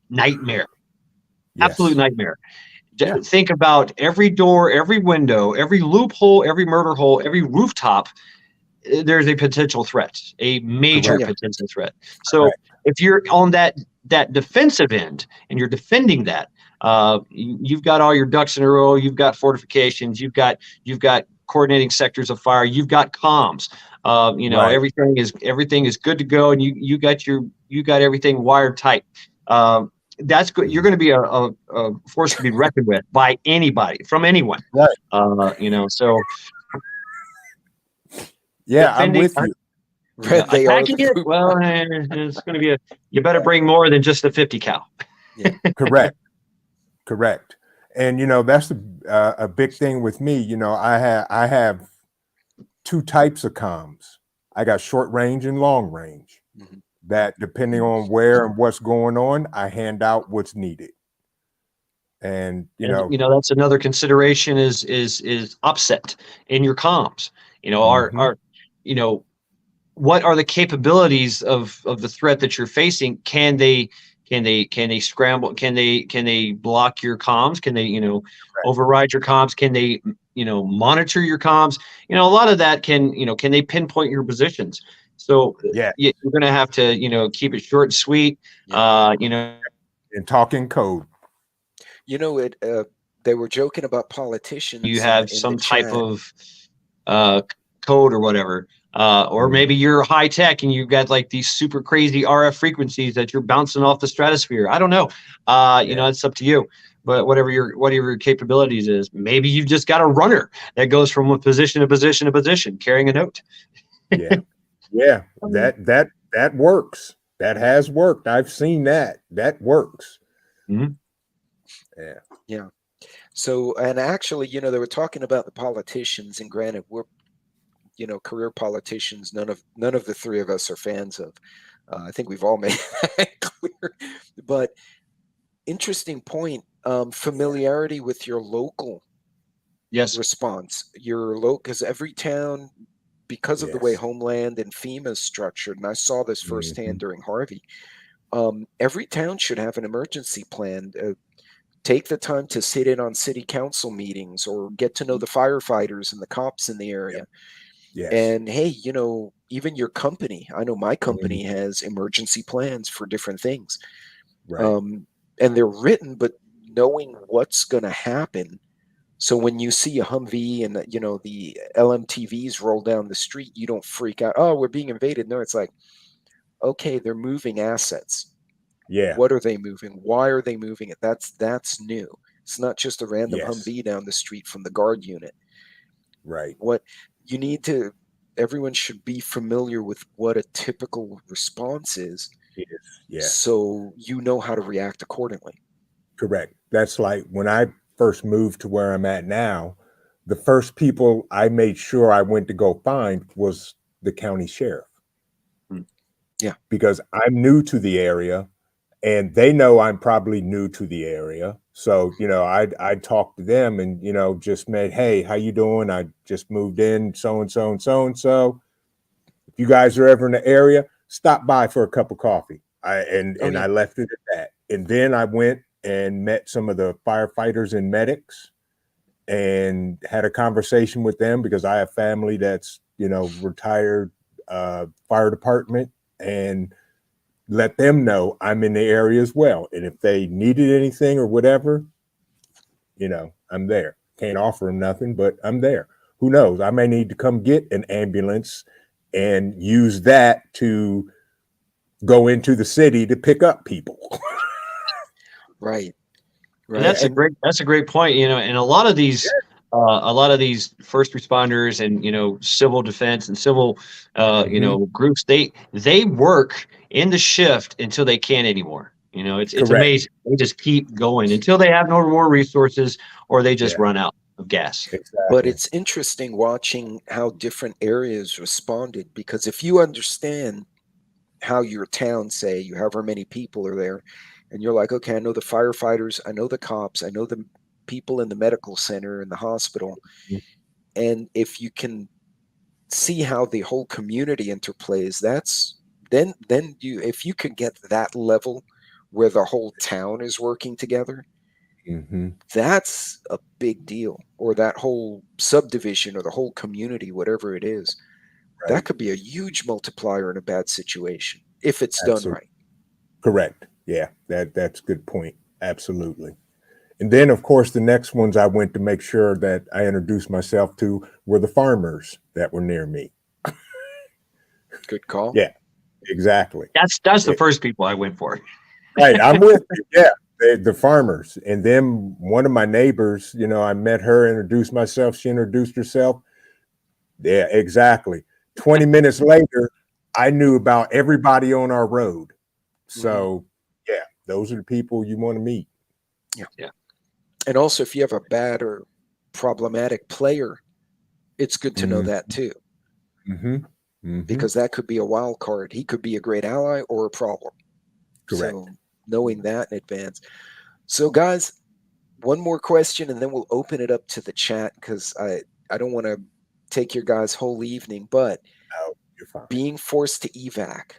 nightmare. Yes. Absolute nightmare. Yeah. Think about every door, every window, every loophole, every murder hole, every rooftop. There's a potential threat, a major potential threat. So if you're on that defensive end and you're defending that, you've got all your ducks in a row. You've got fortifications. You've got coordinating sectors of fire. You've got comms. Everything is good to go, and you got everything wired tight. That's good. You're going to be a force to be reckoned with by anybody, from anyone. Right. So. Yeah, I'm with you. Attacking it, well, it's going to be you better bring more than just a 50 cal. Yeah. Correct. And that's a big thing with me. I have two types of comms. I got short range and long range. Mm-hmm. That depending on where and what's going on, I hand out what's needed. And that's another consideration is upset in your comms. What are the capabilities of the threat that you're facing? Can they scramble? Can they block your comms? Can they override your comms? Can they monitor your comms? A lot of that can they pinpoint your positions? So yeah, you're going to have to keep it short and sweet. And talk in code. They were joking about politicians. You have some type of code or whatever. Or maybe you're high tech and you've got like these super crazy RF frequencies that you're bouncing off the stratosphere. I don't know. It's up to you. But whatever your capabilities is, maybe you've just got a runner that goes from a position to position to position, carrying a note. Yeah. That works. That has worked. I've seen that. That works. Mm-hmm. Yeah. So, and actually, they were talking about the politicians, and granted, we're career politicians. None of the three of us are fans of. I think we've all made that clear. But interesting point. Familiarity with your local response. Your local, because every town, because of the way Homeland and FEMA is structured, and I saw this firsthand during Harvey. Every town should have an emergency plan. take the time to sit in on city council meetings or get to know the firefighters and the cops in the area. Yes. And hey, you know, even your company, I know my company Mhm. has emergency plans for different things. Right. And they're written, but knowing what's going to happen. So when you see a Humvee and you know the LMTVs roll down the street, you don't freak out. Oh, we're being invaded. No, it's like, okay, they're moving assets. Yeah. What are they moving? Why are they moving it? That's new. It's not just a random Yes. Humvee down the street from the guard unit. Right. What you need to, everyone should be familiar with what a typical response is, Yes. so you know how to react accordingly. Correct. That's like when I first moved to where I'm at now, the first people I made sure I went to go find was the county sheriff. Yeah. Because I'm new to the area and they know I'm probably new to the area. So, you know, I'd talk to them and, you know, just made, hey, how you doing? I just moved in, so and so and so and so. If you guys are ever in the area, stop by for a cup of coffee. I left it at that. And then I went and met some of the firefighters and medics and had a conversation with them because I have family that's, you know, retired fire department, and let them know I'm in the area as well. And if they needed anything or whatever, you know, I'm there. Can't offer them nothing, but I'm there. Who knows? I may need to come get an ambulance and use that to go into the city to pick up people. Right. And that's a great point. You know, and a lot of these first responders and, you know, civil defense and civil you know, groups, they work in the shift until they can't anymore. You know, it's Correct. amazing. They just keep going until they have no more resources or they just Yeah. run out of gas. Exactly. But it's interesting watching how different areas responded, because if you understand how your town, say you however many people are there, and you're like, okay, I know the firefighters, I know the cops, I know the people in the medical center and the hospital, and if you can see how the whole community interplays, that's then you, if you can get that level where the whole town is working together, that's a big deal. Or that whole subdivision or the whole community, whatever it is, Right. that could be a huge multiplier in a bad situation if it's Absolutely. done right. Correct. Yeah, that's a good point. Absolutely. And then, of course, the next ones I went to make sure that I introduced myself to were the farmers that were near me. Good call. Yeah, exactly. That's the first people I went for. Right. I'm with you. Yeah. The farmers. And then one of my neighbors, you know, I met her, introduced myself. She introduced herself. Yeah, exactly. 20 minutes later, I knew about everybody on our road. So, yeah, those are the people you want to meet. Yeah. And also, if you have a bad or problematic player, it's good to know that too. Because that could be a wild card. He could be a great ally or a problem. Correct. So knowing that in advance. So guys, one more question and then we'll open it up to the chat, because I don't want to take your guys' whole evening, but you're fine. Being forced to evac,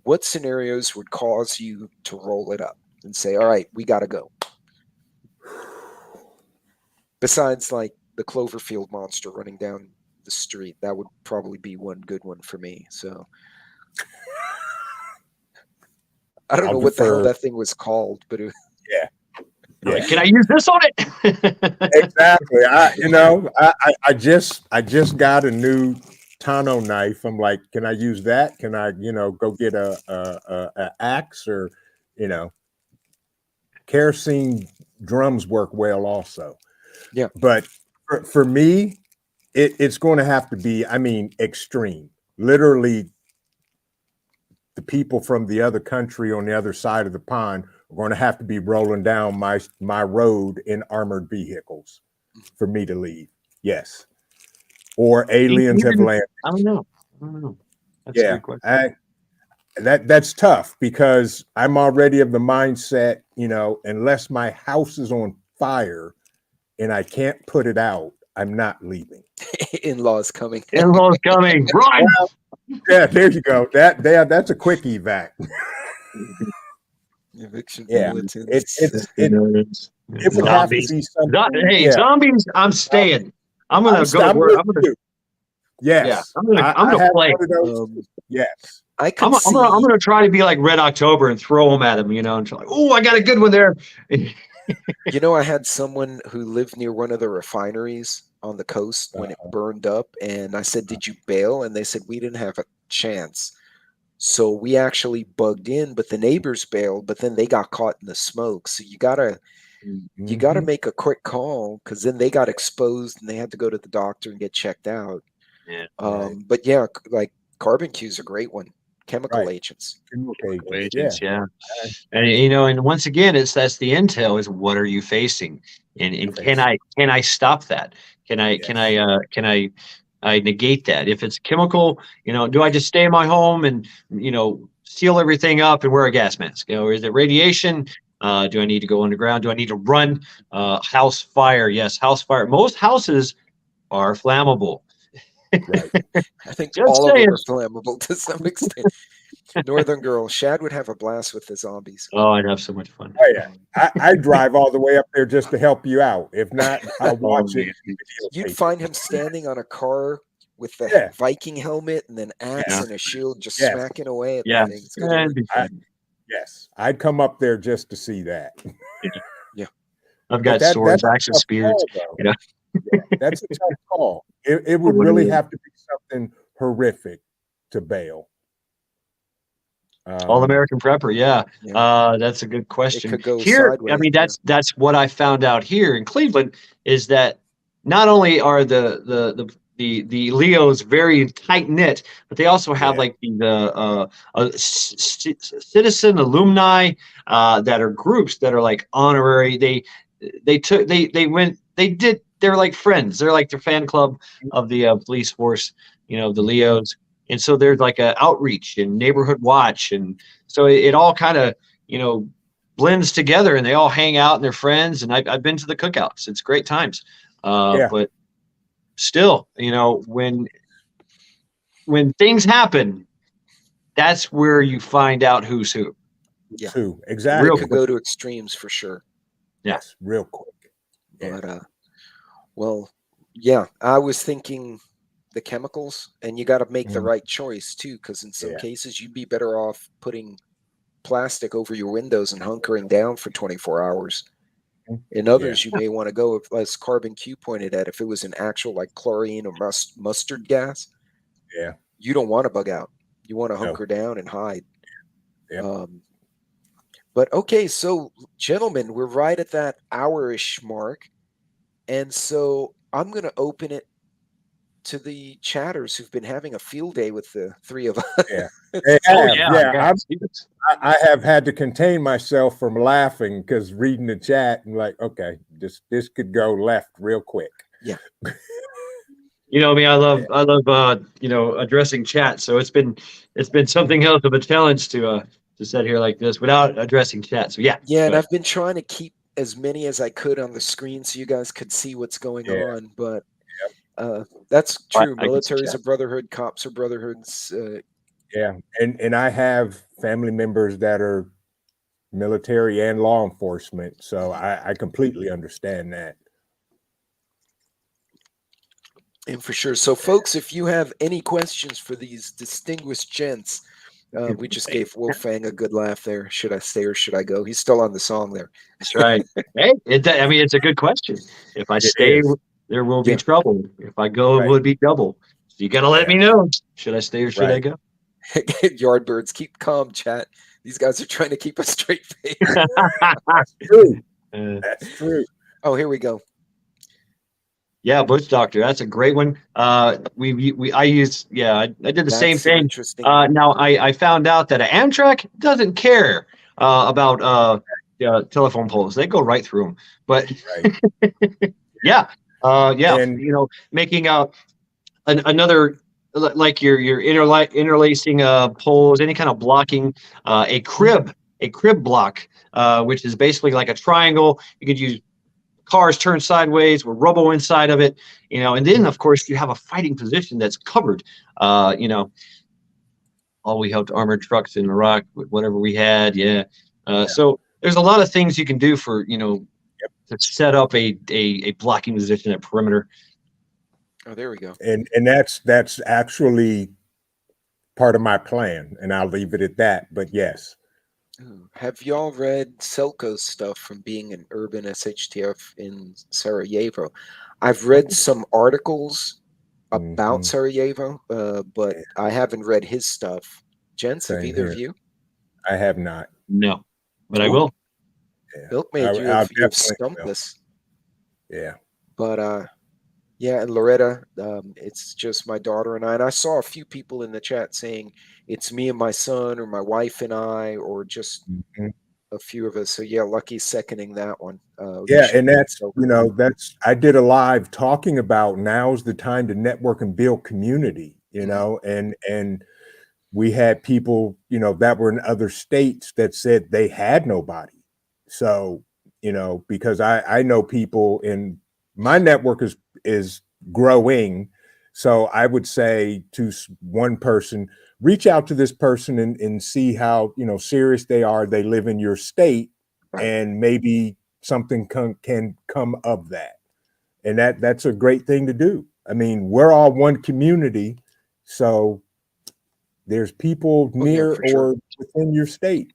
what scenarios would cause you to roll it up and say, all right, we got to go? Besides like the Cloverfield monster running down the street, that would probably be one good one for me. So I don't know what the hell that thing was called, but yeah. Like, can I use this on it? Exactly. I just got a new Tano knife. I'm like, can I use that? Can I, you know, go get a axe, or, you know, kerosene drums work well also. Yeah. But for me, it's going to have to be, I mean, extreme. Literally, the people from the other country on the other side of the pond are going to have to be rolling down my road in armored vehicles for me to leave. Yes. Or aliens have landed. I don't know. That's a good question. That's tough, because I'm already of the mindset, you know, unless my house is on fire and I can't put it out, I'm not leaving. In-laws coming. In-laws coming. Run! Yeah, there you go. That's a quick evac. Eviction Yeah. bulletins. It would have to Zombies. be something. Hey, Yeah. zombies! I'm staying. I'm gonna go to I'm work. with I'm gonna. you. Yes. Yeah, I'm I gonna have play. one of those. Yes. I could see. I'm gonna try to be like Red October and throw them at him, you know, and like, oh, I got a good one there. You know, I had someone who lived near one of the refineries on the coast when it burned up, and I said, "Did you bail?" And they said, "We didn't have a chance." So we actually bugged in, but the neighbors bailed, but then they got caught in the smoke. So you gotta make a quick call, because then they got exposed and they had to go to the doctor and get checked out. Yeah. But yeah, like carbon Q is a great one. Chemical agents. Chemical Agents, yeah. And you know, and once again, that's the intel is what are you facing, and can I stop that? Can I negate that? If it's chemical, you know, do I just stay in my home and, you know, seal everything up and wear a gas mask? You know, or is it radiation? Do I need to go underground? Do I need to run? House fire? Yes, house fire. Most houses are flammable. Right. I think Just all saying. of them are flammable to some extent. Northern Girl, Shad would have a blast with the zombies. Oh, I'd have so much fun. Oh yeah, I drive all the way up there just to help you out. If not, I'll watch it. You'd find him standing on a car with the Viking helmet and then axe and a shield, just smacking away at the thing. Yes, I'd come up there just to see that. Yeah, I've got swords, axes, spears. You know, that's a tough call. It would really have to be something horrific to bail. All American prepper, that's a good question. It could go here, sideways, I mean, that's what I found out here in Cleveland is that not only are the Leos very tight knit, but they also have like the citizen alumni that are groups that are like honorary. They're like friends. They're like the fan club of the police force, you know, the Leos. And so there's like a outreach and neighborhood watch. And so it all kind of, you know, blends together and they all hang out and they're friends. And I've been to the cookouts. It's great times. But still, you know, when things happen, that's where you find out who's who. Yeah, who exactly. It could go to extremes for sure. Yes, real quick. But well, yeah, I was thinking the chemicals, and you got to make the right choice too, because in some cases you'd be better off putting plastic over your windows and hunkering down for 24 hours. In others, you may want to go, as Carbon Q pointed at, if it was an actual like chlorine or mustard gas, you don't want to bug out. You want to hunker down and hide. But okay, so gentlemen, we're right at that hour-ish mark, and so I'm going to open it to the chatters who've been having a field day with the three of us. I have had to contain myself from laughing because reading the chat and like, okay, this could go left real quick. Yeah. You know me, I love you know, addressing chat. So it's been something else of a challenge to sit here like this without addressing chat. So and I've been trying to keep as many as I could on the screen so you guys could see what's going on, but that's true. Military's a brotherhood, cops are brotherhoods. And I have family members that are military and law enforcement, so I completely understand that. And for sure. So folks, if you have any questions for these distinguished gents, we just gave Wolfgang a good laugh there. Should I stay or should I go? He's still on the song there. That's right. Hey, I mean, it's a good question. If I stay, there will be trouble. If I go, it would be double. So you got to let me know. Should I stay or should I go? Yardbirds, keep calm, chat. These guys are trying to keep a straight face. That's true. That's true. Oh, here we go. Yeah, Bush Doctor. That's a great one. I did the same thing. Interesting. Now I found out that an Amtrak doesn't care about telephone poles. They go right through them. But and you know, making another like your interlacing poles, any kind of blocking, a crib block, which is basically like a triangle. You could use cars turned sideways with rubble inside of it, you know, and then of course you have a fighting position that's covered. You know, all we helped armored trucks in Iraq with whatever we had. So there's a lot of things you can do for, to set up a blocking position at perimeter. Oh, there we go. And that's actually part of my plan, and I'll leave it at that. But yes. Have y'all read Selko's stuff from being an urban SHTF in Sarajevo? I've read some articles about Sarajevo, but I haven't read his stuff. Gents, have either of you? I have not. No, but I will. Yeah. Milkmaid, you have stumped us. Yeah. But yeah, and Loretta, it's just my daughter and I. And I saw a few people in the chat saying it's me and my son, or my wife and I, or just a few of us. So yeah, Lucky's seconding that one. Yeah, and that's, I did a live talking about now's the time to network and build community, and we had people, that were in other states that said they had nobody. So, because I know people in my network is growing. So I would say to one person, reach out to this person and see how, serious they are. They live in your state, and maybe something can come of that. And that's a great thing to do. I mean, we're all one community. So there's people near or within your state.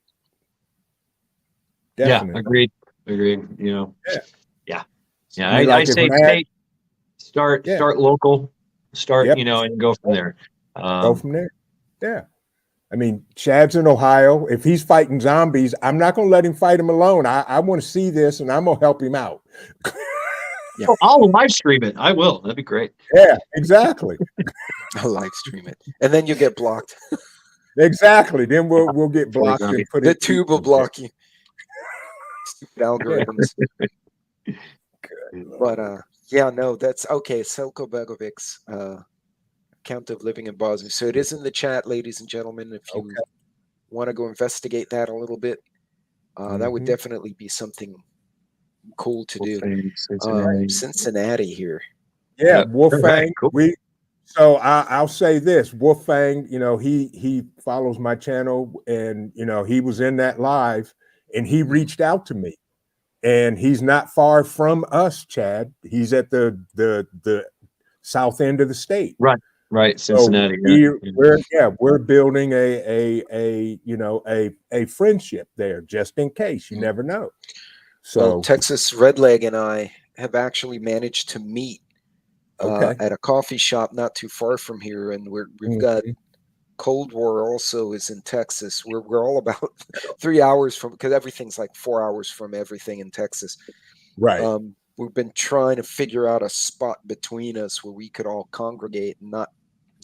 Definitely. Yeah, agreed. Yeah. I say state, start local, and go from there. Go from there. Yeah. I mean, Shad's in Ohio. If he's fighting zombies, I'm not going to let him fight him alone. I want to see this, and I'm going to help him out. Yeah. I'll live stream it. I will. That'd be great. Yeah, exactly. I'll live stream it, and then you get blocked. Exactly. Then we'll get blocked and put the tube will block you. Stupid algorithms. But yeah, no, that's okay. Selko Begovic's account of living in Bosnia. So it is in the chat, ladies and gentlemen. If you want to go investigate that a little bit, that would definitely be something cool to do. Cincinnati here. Yeah, Wolfgang. Cool. So I'll say this, Wolfgang, he follows my channel, and he was in that live, and he reached out to me, and he's not far from us, Chad. He's at the south end of the state. Right, Cincinnati. So we're building a friendship there, just in case. You never know. So Texas Redleg and I have actually managed to meet at a coffee shop not too far from here, and we've got Cold War also is in Texas. We're all about 3 hours from, because everything's like 4 hours from everything in Texas. Right. We've been trying to figure out a spot between us where we could all congregate and not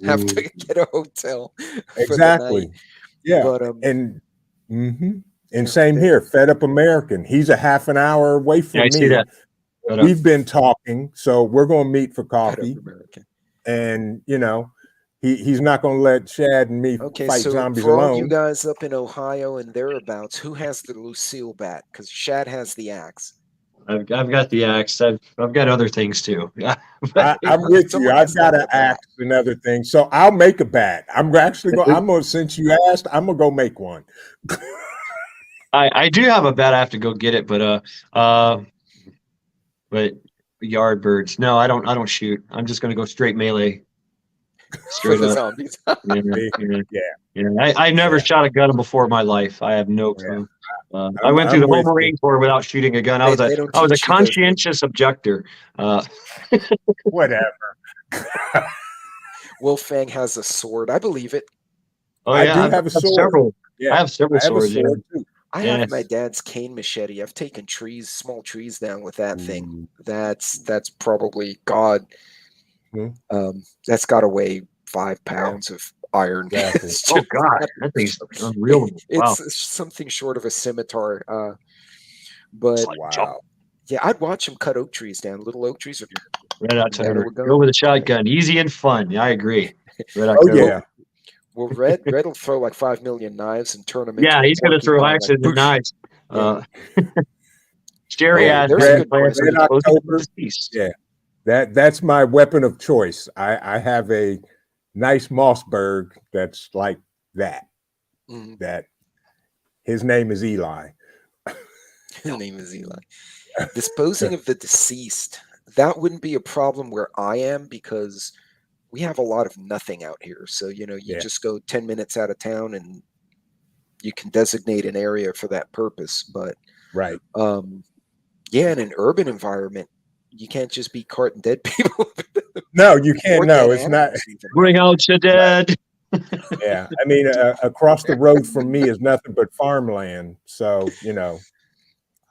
have to get a hotel. Exactly. Yeah. But, and same here, Fed Up American. He's a half an hour away from me. See that. We've been talking, so we're going to meet for coffee. And he's not going to let Shad and me fight zombies for alone. All you guys up in Ohio and thereabouts, who has the Lucille bat? Because Shad has the axe. I've got the axe. I've got other things too. I'm with you. I've got an axe and other things. So I'll make a bat. I'm actually going. Since you asked, I'm gonna go make one. I do have a bat. I have to go get it, but yard birds. No, I don't shoot. I'm just gonna go straight melee. Straight up. Zombies. I never shot a gun before in my life. I have no clue. I went through the whole Marine Corps without shooting a gun. I was a conscientious objector. Whatever. Wolfgang has a sword. I believe it. Oh yeah, I do have a sword. I have several swords. Too. I have my dad's cane machete. I've taken small trees down with that thing. That's probably God. That's got to weigh 5 pounds of iron. Oh God, that thing's unreal. Wow. It's something short of a scimitar. But yeah, I'd watch him cut oak trees down. Little oak trees. Right out to her. Go with a shotgun, easy and fun. Yeah, I agree. Well, Red will throw like 5 million knives and turn them. Yeah, he's going to throw axes and knives. Jerry that's my weapon of choice. I have a nice Mossberg that's like that. That his name is Eli. His name is Eli. Disposing of the deceased. That wouldn't be a problem where I am because we have a lot of nothing out here. So, you know, you just go 10 minutes out of town and you can designate an area for that purpose. But yeah, in an urban environment, you can't just be carting dead people. No, you can't. No, it's not. Bring out your dead. Yeah, I mean, across the road from me is nothing but farmland. So, you know,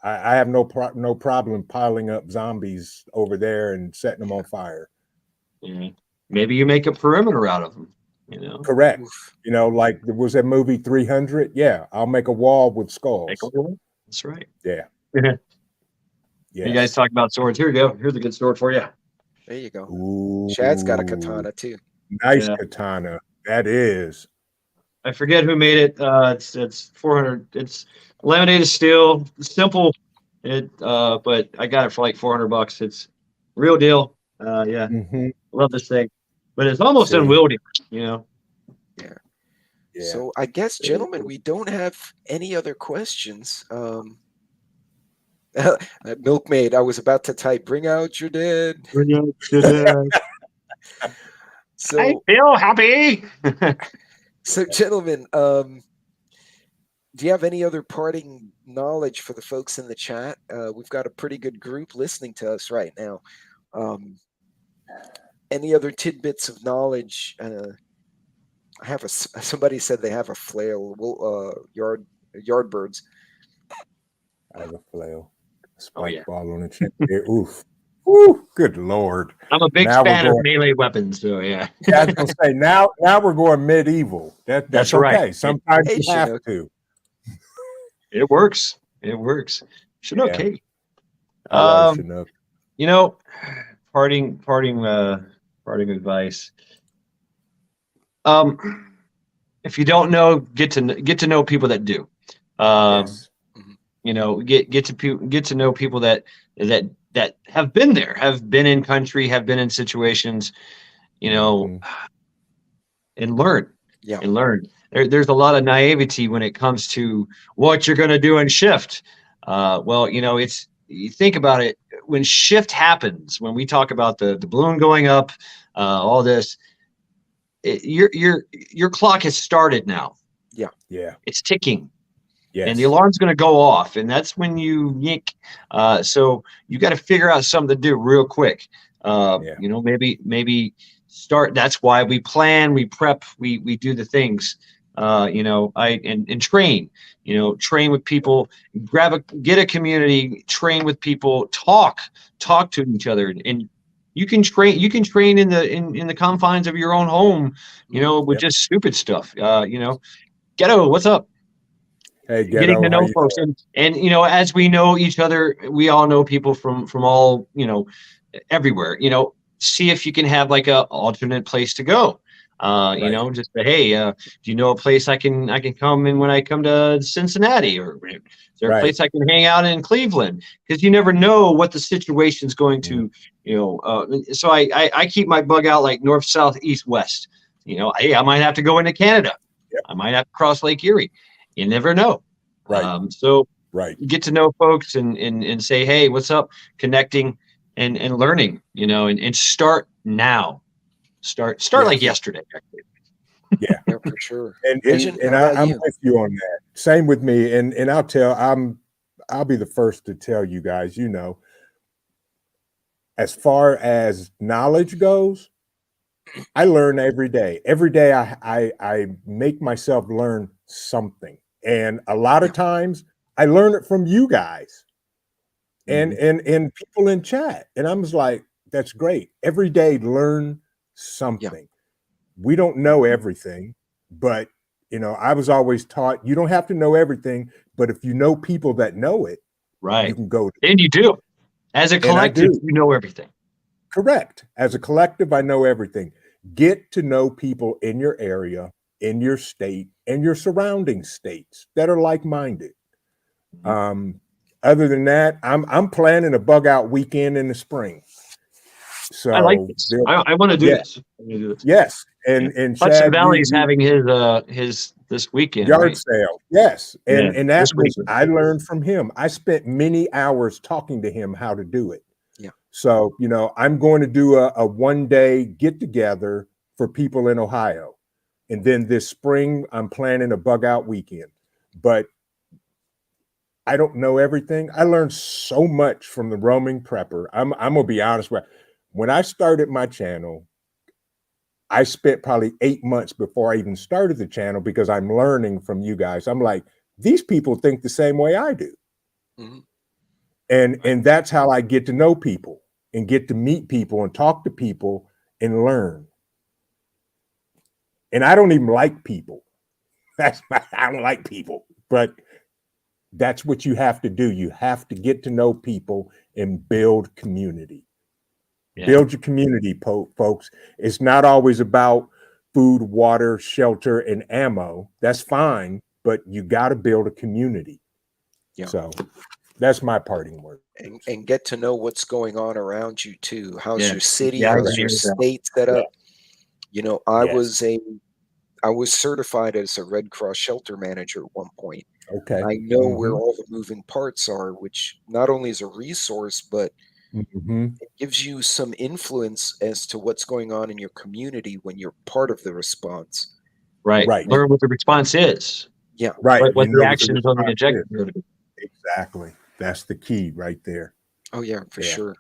I have no problem piling up zombies over there and setting them on fire. Yeah. Maybe you make a perimeter out of them. You know, correct. You know, like there was that movie 300. Yeah, I'll make a wall with skulls. Make a wall. That's right. Yeah. Yeah. You guys talk about swords. Here you go. Here's a good sword for you. There you go. Ooh, Shad's got a katana too. Nice katana. That is. I forget who made it. It's 400. It's laminated steel. Simple. But I got it for like $400. It's real deal. Yeah. Love this thing. But it's almost unwieldy, you know. Yeah. So I guess, gentlemen, we don't have any other questions. Milkmaid, I was about to type, bring out your dead. Bring out your dead. So I feel happy. So, gentlemen, do you have any other parting knowledge for the folks in the chat? We've got a pretty good group listening to us right now. Any other tidbits of knowledge? I have somebody said they have a flail. Yardbirds. I have a flail. Spike ball on the chin. Oof. Woo, good Lord. I'm a big fan of melee weapons, so yeah. Yeah, I was gonna say now we're going medieval. That's okay. Right. Sometimes you have to. It works. It works. Chinook, hey. You know, parting advice. If you don't know, get to know people that do. You know, get to know people that have been there, have been in country, have been in situations, you know, and learn. Yeah. And learn. There's a lot of naivety when it comes to what you're going to do in shift. Well, you know, you think about it, when shift happens, when we talk about the balloon going up, all this, your clock has started now. Yeah. Yeah. It's ticking. Yes. And the alarm's going to go off, and that's when you yank. So you got to figure out something to do real quick. You know, maybe start. That's why we plan, we prep, we do the things. You know, and train. You know, train with people. Get a community. Train with people. Talk to each other, and you can train in the confines of your own home. You know, with just stupid stuff. You know, Ghetto, what's up? Hey, getting to know folks, and you know, as we know each other, we all know people from all, you know, everywhere. You know, see if you can have like a alternate place to go. You know, just say, hey, do you know a place I can come in when I come to Cincinnati, or is there a place I can hang out in Cleveland? Because you never know what the situation's going to, you know. So I keep my bug out like north, south, east, west. You know, hey, I might have to go into Canada. I might have to cross Lake Erie. You never know. So get to know folks and say, hey, what's up? Connecting and learning, you know, and start now. Start like yesterday. Yeah, for sure. And I'm with you on that. Same with me. And I'll be the first to tell you guys, you know, as far as knowledge goes, I learn every day. Every day I make myself learn something. And a lot of times I learn it from you guys and people in chat. And I was like, that's great. Every day learn something. We don't know everything, but you know, I was always taught you don't have to know everything, but if you know people that know it, you can go to and you do. As a collective, you know everything. Correct. As a collective, I know everything. Get to know people in your area, in your state, and your surrounding states that are like-minded. Other than that, I'm planning a bug out weekend in the spring. So I like this. I want to do this. Yes. And Hudson Shad, Valley's having his this weekend, yard right? sale. Yes. Yeah, And that this was, weekend. I learned from him. I spent many hours talking to him how to do it. Yeah. So, you know, I'm going to do a 1-day get together for people in Ohio. And then this spring, I'm planning a bug out weekend. But I don't know everything. I learned so much from the roaming prepper. I'm gonna be honest with you. When I started my channel, I spent probably 8 months before I even started the channel because I'm learning from you guys. I'm like, these people think the same way I do. Mhm. And that's how I get to know people and get to meet people and talk to people and learn. And I don't even like people. I don't like people, but that's what you have to do. You have to get to know people and build community. Yeah. Build your community, folks. It's not always about food, water, shelter, and ammo. That's fine, but you got to build a community. Yeah. So that's my parting word. And get to know what's going on around you too. How's Yeah. your city? Yeah, How's your state set up? You know, I was certified as a Red Cross shelter manager at one point. Okay. I know where all the moving parts are, which not only is a resource, but it gives you some influence as to what's going on in your community when you're part of the response. Right. Right. Learn what the response is. Yeah. Right. What You the know what action is on the response objective. is. Exactly. That's the key right there. Oh yeah, for Yeah. sure.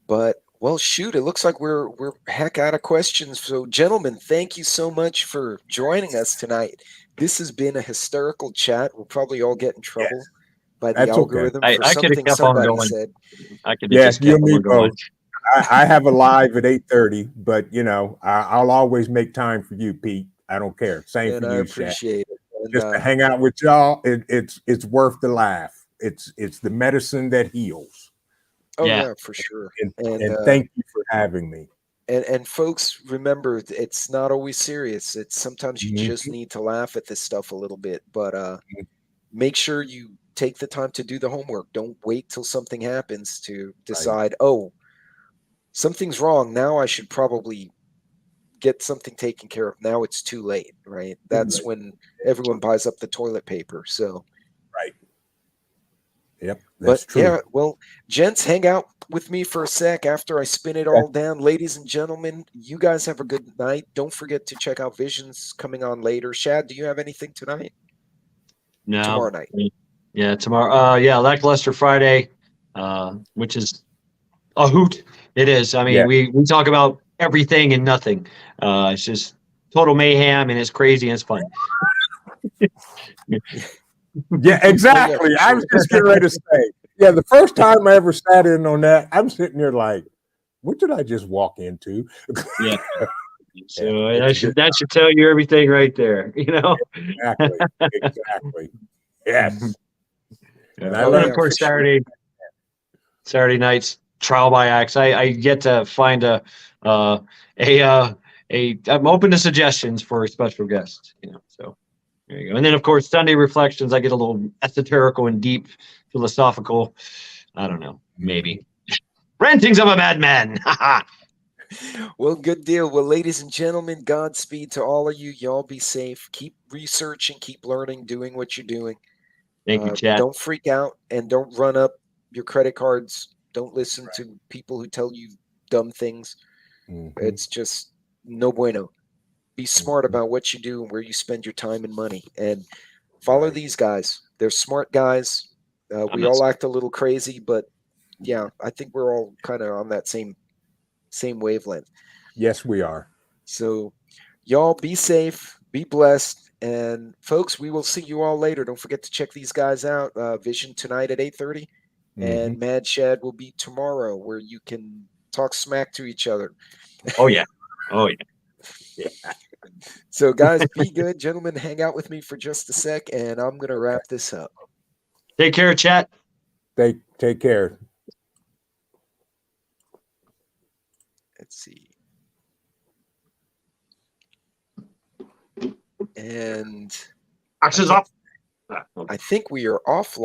But well, shoot, it looks like we're heck out of questions. So, gentlemen, thank you so much for joining us tonight. This has been a hysterical chat. We'll probably all get in trouble by the That's okay. algorithm for I could have something kept on somebody going. said. I could have Yeah, just you kept and me on going. both. I have a live at 8:30, but you know, I'll always make time for you, Pete. I don't care. Same And for I you, Shad. appreciate it. And Just to hang out with y'all, it's worth the laugh. It's the medicine that heals. oh Yeah. yeah, for sure. And thank you for having me. And folks, remember, it's not always serious. It's sometimes you just Mhm. need to laugh at this stuff a little bit. But make sure you take the time to do the homework. Don't wait till something happens to decide, oh, something's wrong. Now I should probably get something taken care of. Now it's too late, right? That's when everyone buys up the toilet paper. So, Right. Yep, but that's true. yeah, well, gents, hang out with me for a sec after I spin it all down. Ladies and gentlemen, you guys have a good night. Don't forget to check out Visions coming on later. Shad, do you have anything tonight? No. Tomorrow night. Yeah, tomorrow. Yeah, Lackluster Friday, which is a hoot. It is. I mean, Yeah. we talk about everything and nothing. It's just total mayhem, and it's crazy and it's fun. Yeah, exactly. for I was sure. just getting ready to say, yeah, the first time I ever sat in on that, I'm sitting there like, what did I just walk into? Yeah. So Yeah, that should tell you everything right there. You know. exactly. Exactly. Yes. And I And then, learned of course, for sure. Saturday nights trial by axe. I get to find I'm open to suggestions for special guests. You know, so there you go. And then, of course, Sunday reflections. I get a little esoterical and deep, philosophical. I don't know, maybe rantings of a madman. Well, good deal. Well, ladies and gentlemen, Godspeed to all of you. Y'all be safe. Keep researching, keep learning, doing what you're doing. Thank you, Chad. Don't freak out and don't run up your credit cards. Don't listen to people who tell you dumb things. It's just no bueno. Be smart about what you do and where you spend your time and money. And follow these guys. They're smart guys. We all act a little crazy, but yeah, I think we're all kind of on that same wavelength. Yes, we are. So y'all be safe, be blessed, and folks, we will see you all later. Don't forget to check these guys out. Vision tonight at 8:30, and Mad Shad will be tomorrow, where you can talk smack to each other. Oh yeah. Oh yeah. So guys, be good, gentlemen. Hang out with me for just a sec, and I'm gonna wrap this up. Take care, chat. Take care. Let's see. And Axes off. I think we are offline.